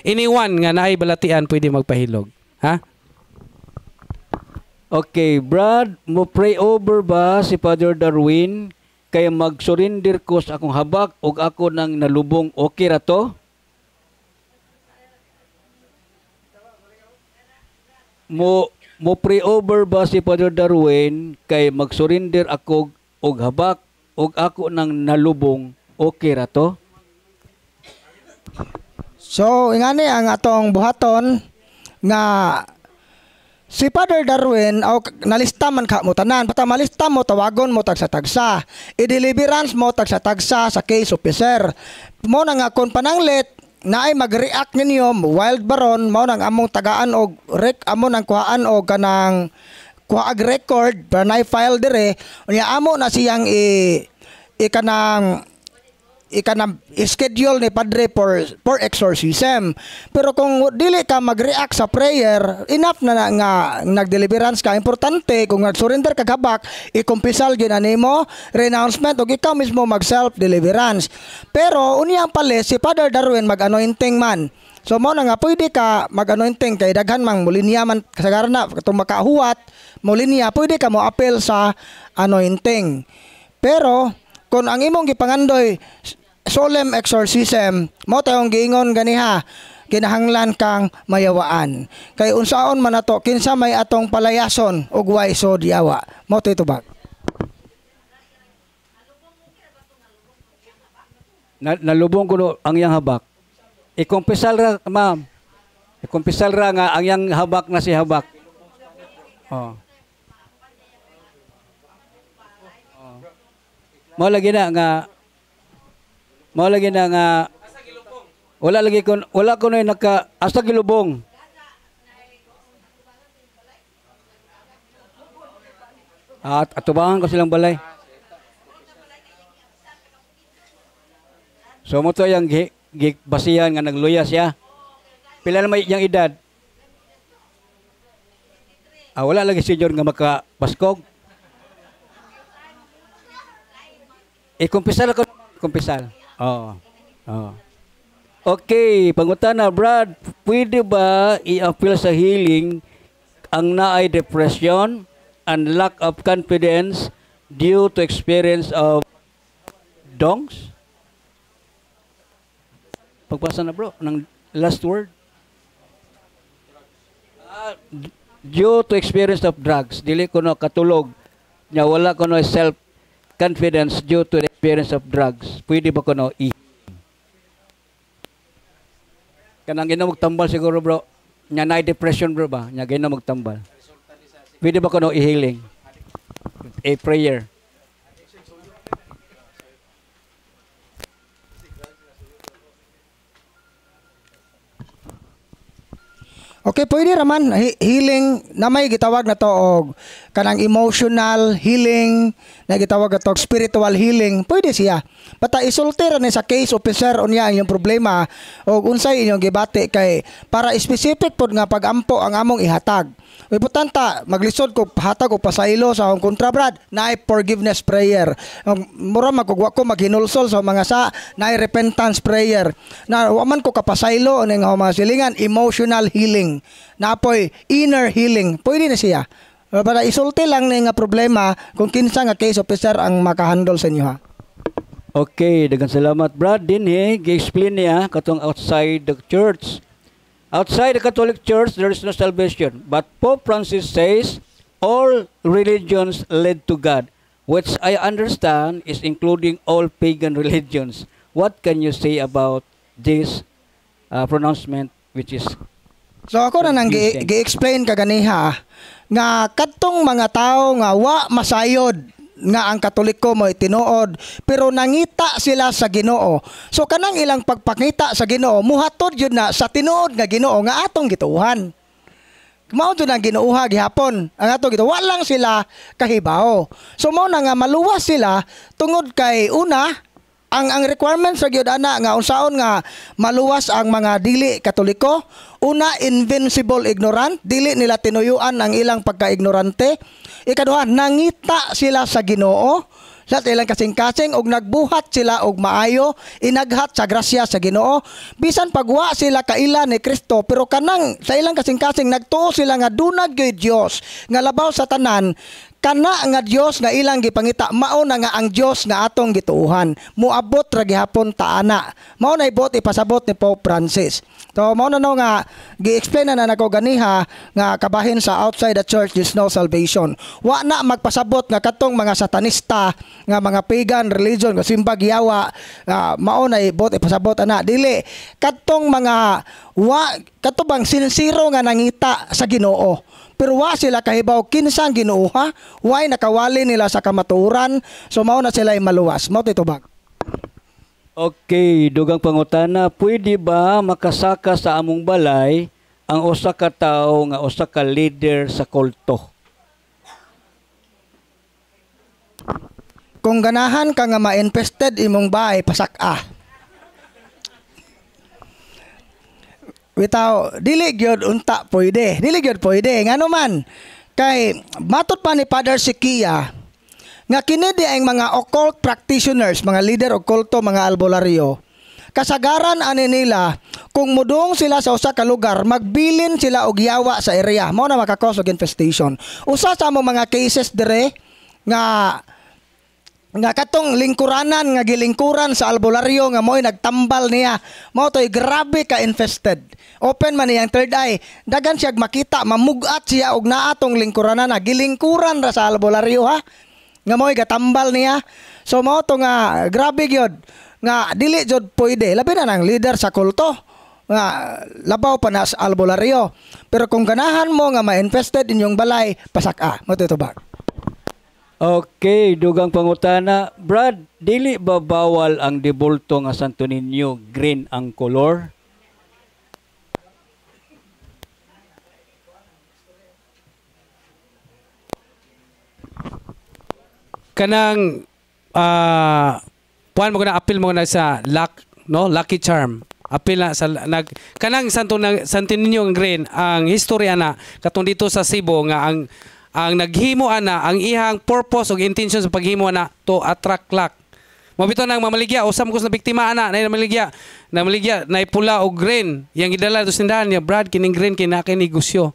[SPEAKER 3] anyone nga naay balatian pwede magpahilog. Ha?
[SPEAKER 2] Okay, Brad, mo pray over ba si Father Darwin kay mag-surrender ko sa akong habak ug ako nang nalubong okay ra to? Mo pray over ba si Father Darwin kay mag-surrender ako og habak ug ako nang nalubong okay ra to?
[SPEAKER 1] So, ingani ang atong buhaton nga si Father Darwin o nalista man ka mo tanan pata malista mo tawagon mo tagsa-tagsa i-deliverance mo tagsa-tagsa sa case officer mo na nga kon pananglit na ay mag-react ninyo wild baron mo nang among tagaan og amo nang kuhaan og kanang kuhaag record para na file dire unya amo na siyang kanang schedule ni padre for exorcism. Pero kung dili ka mag-react sa prayer, enough na nga nag-deliverance ka. Importante kung nag-surrender ka habak, ikumpisal gyud nimo renouncement ug ikaw mismo mag-self-deliverance. Pero unyang pala si Father Darwin mag-anointing man. So mo na nga pwede ka mag-anointing kay daghan mang mulinya man kasagaran na katong makahuwat mulinya, pwede ka mo appeal sa anointing. Pero kung ang imong gipangandoy solemn exorcism, mo tayong giingon ganiha, kinahanglan kang mayawaan. Kay unsaon man ato kinsa may atong palayason ug way so diawa. Mo tay tubag.
[SPEAKER 2] Nalubong ko ang yang habak. Ikumpisal ra, ma'am. Ikumpisal ra nga ang yang habak na si habak. Oh. Mo lagi na nga wala ko na naka asa gilubong. At atubangan ko silang balay. So mo to yung basihan nga nagluya siya. Pila na may yang edad? Wala lagi si John nga makabaskog. Kumpisal ako. Kumpisal. Oo. Okay, pangutana, Brad, pwede ba i-appeal sa healing ang naay depression and lack of confidence due to experience of dongs? Pagpasa na bro, ng last word. Due to experience of drugs, dili ko no katulog, nya wala ko no self-confidence due to the experience of drugs. Pwede ba ko no kanang gina magtambal siguro bro, nya na depression bro ba, nya gina magtambal. Pwede ba ko no i-healing? A prayer.
[SPEAKER 1] Okay, pwede raman healing na may gitawag na to og kanang emotional healing, na gitawag na to spiritual healing. Pwede siya. Basta isulti ra ni sa case officer unya inyong problema og unsay inyong gibati kay para specific pod nga pagampo ang among ihatag. Importante maglisod ko hatag og pasaylo sa akong kontra Brad, naay forgiveness prayer. Mura magugwa ko maghinulsol sa mga sa naay repentance prayer. Na wa man ko kapasaylo ning mga silingan emotional healing. Napoy inner healing. Pwede na siya. Para isulti lang ni nga problema kung kinsa nga case officer ang makahandle sa inyo ha.
[SPEAKER 2] Okay, daghang salamat Brad din gi-explain niya katong outside the church. Outside the Catholic Church, there is no salvation. But Pope Francis says, all religions lead to God, which I understand is including all pagan religions. What can you say about this pronouncement, which is...
[SPEAKER 1] So ako na nang gi-explain kaganiha, nga katong mga tao nga wa masayod, nga ang Katoliko mo tinuod pero nangita sila sa Ginoo. So kanang ilang pagpakita sa Ginoo muhatod yun na sa tinuod nga Ginoo nga atong gituuhan. Mao to nang ginuuha gihapon ang atong gituo walang sila kahibaw. So mao na nga maluwas sila tungod kay una ang requirement sa gyud ana nga unsaon nga maluwas ang mga dili Katoliko. Una, invincible ignorant, dili nila tinuyuan ang ilang pagka-ignorante. Ikaduha, nangita sila sa Ginoo sa ilang kasing-kasing og nagbuhat sila og maayo, inaghat sa grasya sa Ginoo. Bisan pagwa sila kaila ni Kristo pero kanang sa ilang kasing-kasing nagtuo sila nga dunag gyud Dios nga labaw sa tanan. Kana nga Dios nga ilang gipangita mao na nga ang Dios nga atong gituuhan. Muabot ra gihapon ta ana. Mao na ibot ipasabot ni Pope Francis. So mao na no nga gi-explain na nako ganiha nga kabahin sa outside the church is no salvation. Wa na magpasabot nga katong mga satanista nga mga pagan religion nga simbag yawa mao na ibot ipasabot ana dili katong mga katubang sinsiro nga nangita sa Ginoo. Pero wa sila kahibaw kinsang Ginoo ha. Why nakawali nila sa kamatuoran. So mao na sila maluwas. Mao titubag.
[SPEAKER 2] Okay, dugang pangutana, pwede ba makasaka sa among balay ang usa ka tawo nga usa ka leader sa kulto?
[SPEAKER 1] kung ganahan ka nga ma-infested imong bahay, pasak-a. Bitaw, dili gyud unta pwede. Dili gyud pwede. Ngano man, kay matud pa ni Father Sikia, nga kini di ang mga occult practitioners, mga leader occulto, mga albularyo, kasagaran ani nila kung mudong sila sa usa ka lugar, magbilin sila og yawa sa area, mao na makakause og infestation. Usa sa among mga cases dire nga katong lingkuranan nga gilingkuran sa albularyo nga mo'y nagtambal niya, mao toy grabe ka infested. Open man niyang third eye, dagan siya makita, mamugat siya og naatong lingkuranan na gilingkuran ra sa albularyo ha, nga mo'y gatambal niya. So mao to nga grabe gyud nga dili jud pwede, labi na nang leader sa kulto nga labaw pa na sa albularyo. Pero kung ganahan mo nga ma-infested inyong balay, pasak-a. Mo to ba?
[SPEAKER 2] Okay, dugang pangutana. Brad, dili ba bawal ang debulto nga Santo Niño green ang color?
[SPEAKER 3] Kanang puan mo na appeal mo na sa luck, no? Lucky charm. Appeal na sa kanang Santo Niño ang green ang historya na katong dito sa Cebu nga ang naghimo ana ang ihang purpose ug intention sa paghimo ana to attract luck. Mabito nang mamaligya usam ko sa biktima ana na maligya na pula og green yang gidala to sindahan niya Brad kining green kina kay negosyo.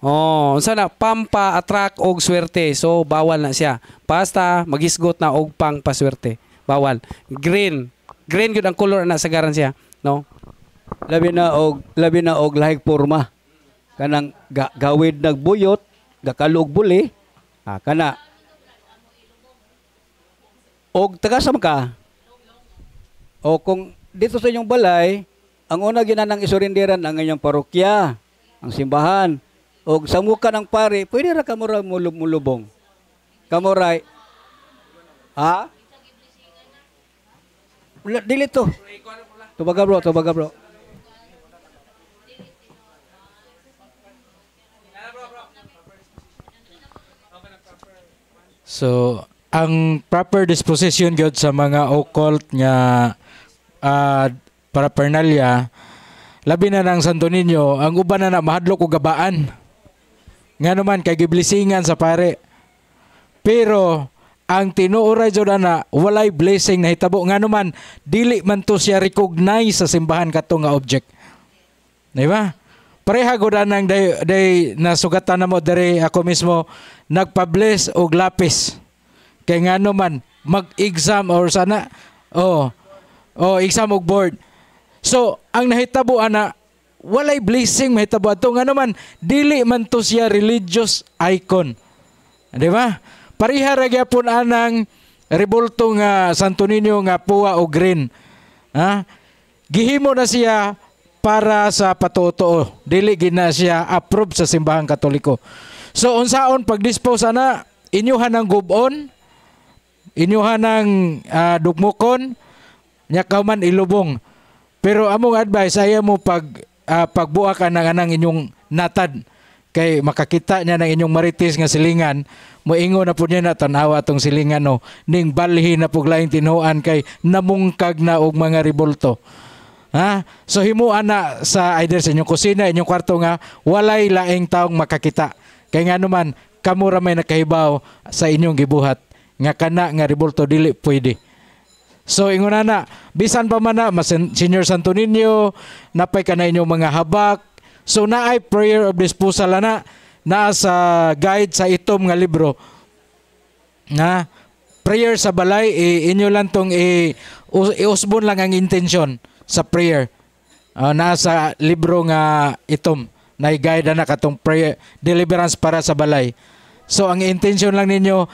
[SPEAKER 3] Oh, unsa na pampa-attract og swerte. So bawal na siya. Basta magisgot na og pang paswerte. Bawal. Green gyud ang color na sagaran siya, no?
[SPEAKER 2] Labi na og lahig porma. Kanang gawid nagbuyot, gakalog buli. Kana. Og tagasam ka. O kung dito sa inyong balay, ang una ginanang isurindiran ang inyong parokya, ang simbahan. O sa muka ng pare, pwede ra kamura mulubong. Kamuray. Ha? Dili to. Tubaga bro.
[SPEAKER 5] So, ang proper disposition gyud sa mga occult nga paraphernalia, labi na ng Santo Niño, ang uban na mahadlok og gabaan. Nga naman kay giblisingan sa pare. Pero ang tinuoray jud na walay blessing na hitabo nga naman dili man to siya recognize sa simbahan kato nga object. Di ba? Pareha gud nang day nasugatan na mo dere ako mismo nagpa-bless og lapis. Kay nga naman mag-exam or sana exam og board. So ang nahitabo ana walay blessing mahitabo ato nga naman dili man to siya religious icon. Di ba? Pareha ra gyapon anang rebulto nga Santo Niño nga puwa o green. Ha? Gihimo na siya para sa patutuo. Dili gina siya approve sa simbahan Katoliko. So unsaon pag-dispose ana inyuhan ng gubon, inyuhan ng dugmukon, nya kauman ilubong. Pero among advice ayaw mo pagbuak ka ng anang inyong natad kay makakita niya ng inyong marites nga silingan, moingo na po niya na tanawa tong silingan no, ning balhi na puglaing tinuan kay namungkag na og mga rebulto. Ha? So himuan na sa either sa inyong kusina, inyong kwarto nga walay laing taong makakita. Kay nga naman kamo ra may nakahibaw sa inyong gibuhat nga kana nga rebulto dili pwede. So ingon na bisan pa man na Senior Santo Niño napay ka na inyong mga habak. So naay prayer of disposal na sa guide sa itom nga libro. Na prayer sa balay inyo lang tong iusbon lang ang intention sa prayer. Nasa libro nga itom na i-guide na katong prayer deliverance para sa balay. So ang intention lang ninyo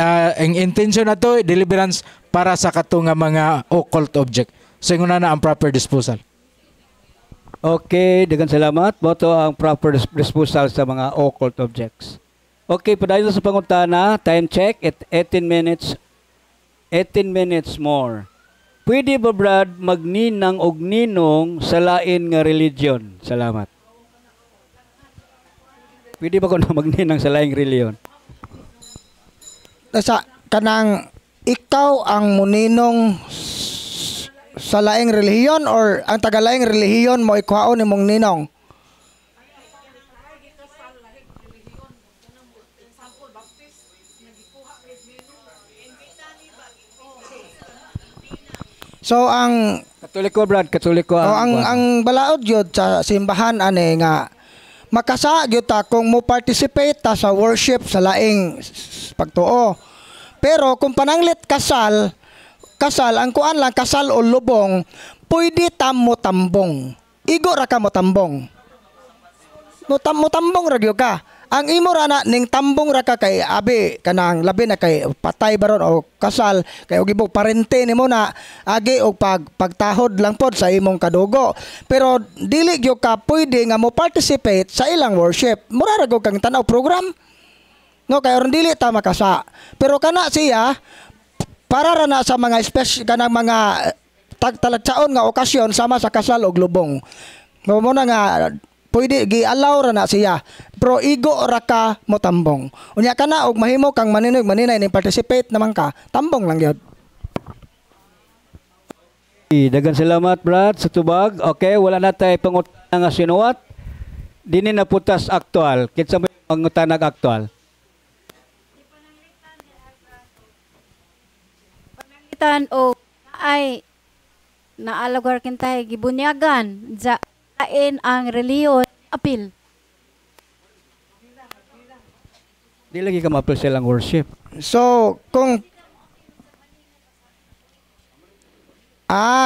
[SPEAKER 5] ang intention na to deliverance para sa katong mga occult object. So ingon na ang proper disposal.
[SPEAKER 2] Okay, daghang salamat. Boto ang proper disposal sa mga occult objects. Okay, padayon sa pangutana, time check at 18 minutes. 18 minutes more. Pwede ba Brad magninang og ninong sa lain nga religion? Salamat. Pwede ba ko na magninang sa laing reliyon?
[SPEAKER 1] Sa kanang ikaw ang muninong sa laing relihiyon or ang tagalaing relihiyon mo ikuhaon imong ninong? So ang
[SPEAKER 2] Katoliko Brad, Katoliko
[SPEAKER 1] ang balaod gyud sa simbahan ani nga makasa gyud ta kung mo participate ta sa worship sa laing pagtuo. Pero kung pananglit kasal ang kuan lang kasal o lubong, pwede ta mo tambong. Igo ra ka mo tambong. Mo tambong ra gyud ka. Ang imo ra na ning tambong ra ka kay abi kanang labi na kay patay baron o kasal kay og ibog parente nimo na agi og pagtahod lang pod sa imong kadugo. Pero dili gyud ka pwede nga mo participate sa ilang worship. Mura ra gyud kang tanaw program. No kay aron dili ta makasa. Pero kana siya para ra na sa mga special kanang mga talagsaon nga okasyon sama sa kasal og lubong. Mo na nga pwede gi-allow ra na siya. Pero igo ra ka mo tambong. Unya kana og mahimo kang maninay ni participate naman ka, tambong lang gyud.
[SPEAKER 2] Dagan salamat Brad sa tubag. Okay, wala na tay pangutana nga sinuwat. Dini na putas aktual. Kinsa mo pangutanag aktual?
[SPEAKER 6] Pananglitan o ay naalagar kintay gibunyagan sa ang reliyon apil.
[SPEAKER 2] Di lagi ka ma-appeal silang worship.
[SPEAKER 1] So, kung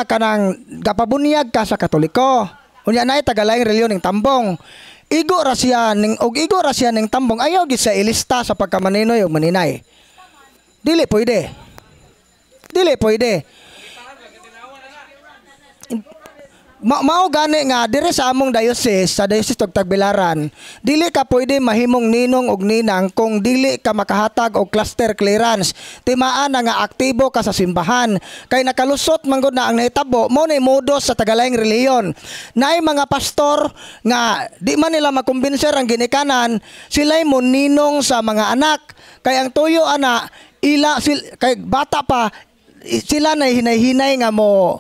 [SPEAKER 1] kanang gapabunyag ka sa Katoliko, unya nay tagalaing reliyon ning tambong. Igo ra siya ning tambong ayaw gid sa ilista sa pagkamaninoy ug maninay. Dili pwede. Mao gani nga dire sa among diocese sa diocese ug Tagbilaran dili ka pwede mahimong ninong og ninang kung dili ka makahatag og cluster clearance timaan na nga aktibo ka sa simbahan kay nakalusot man gud na ang nahitabo mo ni modos sa tagalaing reliyon naay mga pastor nga di man nila makumbinser ang ginikanan sila'y mo ninong sa mga anak kay ang tuyo ana kay bata pa sila na hinay-hinay nga mo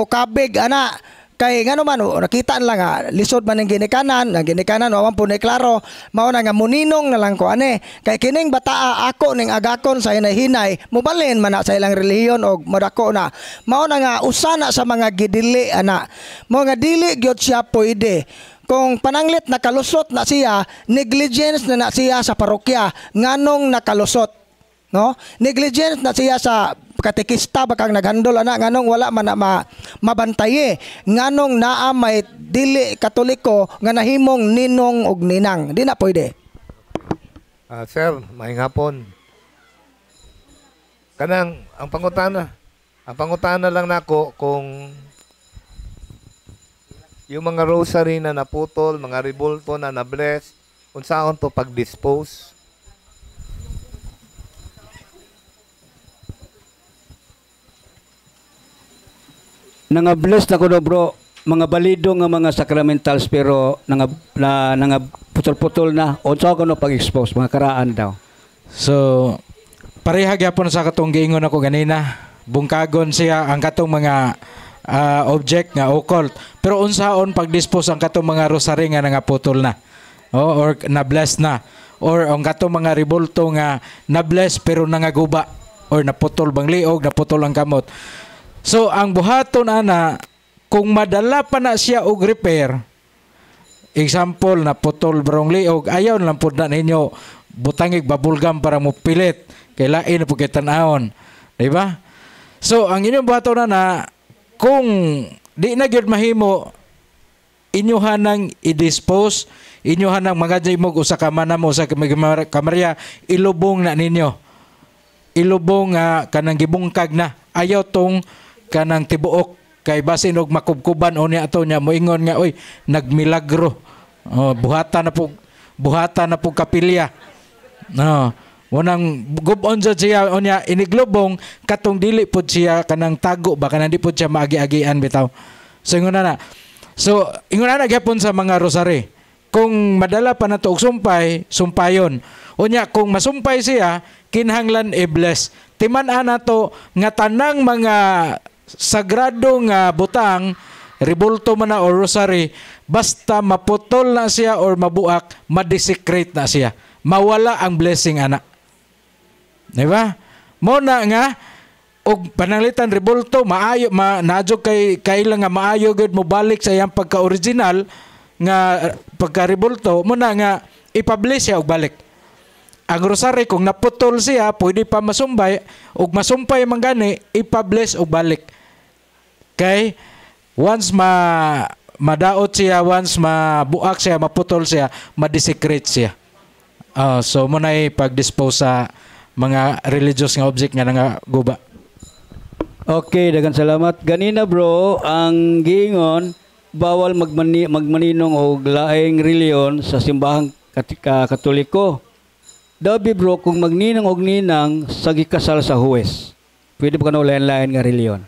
[SPEAKER 1] kabig ana kay ngano man nakita lang nga lisod man ang ginikanan wawan po ni klaro mao na nga muninong na lang ko ane kay kining bataa ako ning agakon sa hinay mobalin man na sa ilang relihiyon og madako na mao na nga usa na sa mga gidili ana mo nga dili gyud siya pwede kung pananglit nakalusot na siya negligence na siya sa parokya nganong nakalusot no negligence na siya sa katekista bakang naghandol ana nganong wala man na mabantaye nganong naa may dili Katoliko nga nahimong ninong og ninang di na pwede.
[SPEAKER 7] Sir, maayong hapon. Kanang ang pangutana lang nako kung yung mga rosary na naputol, mga rebulto na na-bless, unsaon to pag-dispose?
[SPEAKER 2] Bless na ko bro, mga balido nga mga sacramentals pero putol-putol na. Unsa ko no pag-expose mga karaan daw.
[SPEAKER 5] So pareha gyapon sa katong giingon ako ganina. Bungkagon siya ang katong mga object nga occult. Pero unsaon pag-dispose ang katong mga rosary nga putol na. Or na-bless na. Or ang katong mga rebulto nga na-bless pero nangaguba or naputol bang liog, naputol ang kamot. So ang buhaton ana kung madala pa na siya og repair, example na putol brong liog, ayaw lang pud na ninyo butangig babulgam para mo pilit kay lain po kay tan-awon, di ba? So ang inyong buhaton na kung di na gyud mahimo inyuhan nang i-dispose, inyuhan nang magadjay mo usa ka manamo sa kamarya, ilubong na ninyo. Ilubong kanang gibungkag na ayaw tong kanang tibuok kay basin og makubkuban o niya ato niya moingon nga oy nagmilagro buhatan na po kapilya no unang gubon siya onya iniglubong katong dili pud siya kanang tago ba kanang di pud siya maagi-agian bitaw so ingon na gyapon sa mga rosary kung madala pa nato og sumpayon unya kung masumpay siya kinahanglan i-bless timan-an nato nga tanang mga sagrado nga butang, ribulto man na or rosary, basta maputol na siya or mabuak, madesecrate na siya. Mawala ang blessing ana. Di ba? Muna nga, og pananglitan ribulto, maayo, nadyo kailang nga maayo gud mo balik sa iyang pagka-original nga pagka-ribulto, muna nga ipublish siya og balik. Ang rosary, kung naputol siya, pwede pa masumbay, og masumpay man gani, ipublish og balik. Okay? Once madaot siya, once mabuak siya, maputol siya, madesecrate siya. So, muna pag-dispose sa mga religious nga object nga guba.
[SPEAKER 2] Okay, daghang salamat. Ganina bro, ang giingon, bawal magmaninong o laing reliyon sa simbahang katoliko. Dabi bro, kung magninang og ninang sa gikasal sa huwes, pwede ba ka na lain-lain nga reliyon?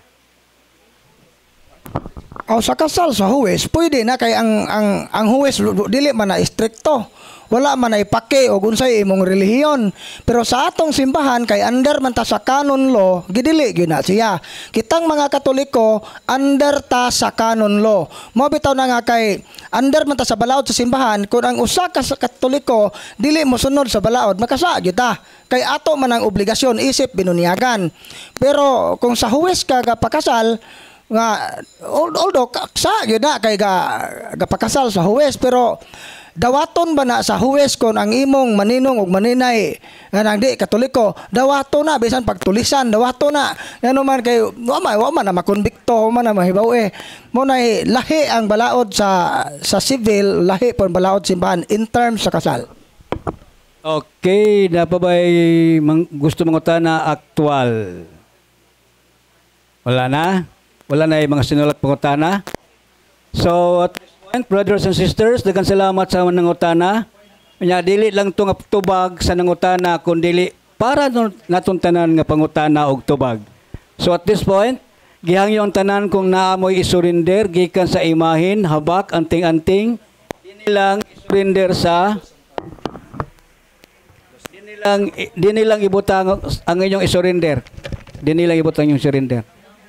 [SPEAKER 1] O sa kasal sa huwes, pwede na kay ang huwes dili man na istrikto. Wala man na ipake o unsay imong relihiyon. Pero sa atong simbahan kay under man ta sa canon law, gidili gyud na siya. Kitang mga Katoliko under ta sa canon law. Mo bitaw na nga kay under man ta sa balaod sa simbahan, kung ang usa ka sa Katoliko dili mo sunod sa balaod, makasa gyud ta. Kay ato man ang obligasyon isip binunyagan. Pero kung sa huwes ka gapakasal nga although sa gyud na kay gapakasal sa huwes, pero dawaton ba na sa huwes kon ang imong maninong ug maninay nga nang di Katoliko, dawaton na bisan pagtulisan, dawaton na ngano man kay wa man na makonbikto, wa man na mahibaw mo na lahi ang balaod sa civil, lahi pon balaod simbahan in terms sa kasal.
[SPEAKER 2] Okay, napabay gusto mangutana aktual. Wala na yung mga sinulat pangutana. So at this point, brothers and sisters, daghang salamat sa nangutana. Nya dili lang to nga tubag sa nangutana kundi para naton tanan nga pangutana og tubag. So at this point, gihangyo ang tanan kung naamoy isurrender gikan sa imahin, habak, anting-anting, dinilang isurrender sa dinilang ibutang ang inyong isurrender. Dinilang ibutang yung surrender.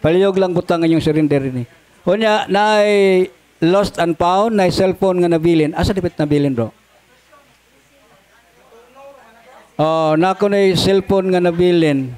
[SPEAKER 2] Paliyog lang butang ang inyong surrender ini. Unya naay lost and found, na cellphone nga nabilin. Asa dipit nabilin bro? Oh, nako na cellphone nga nabilin.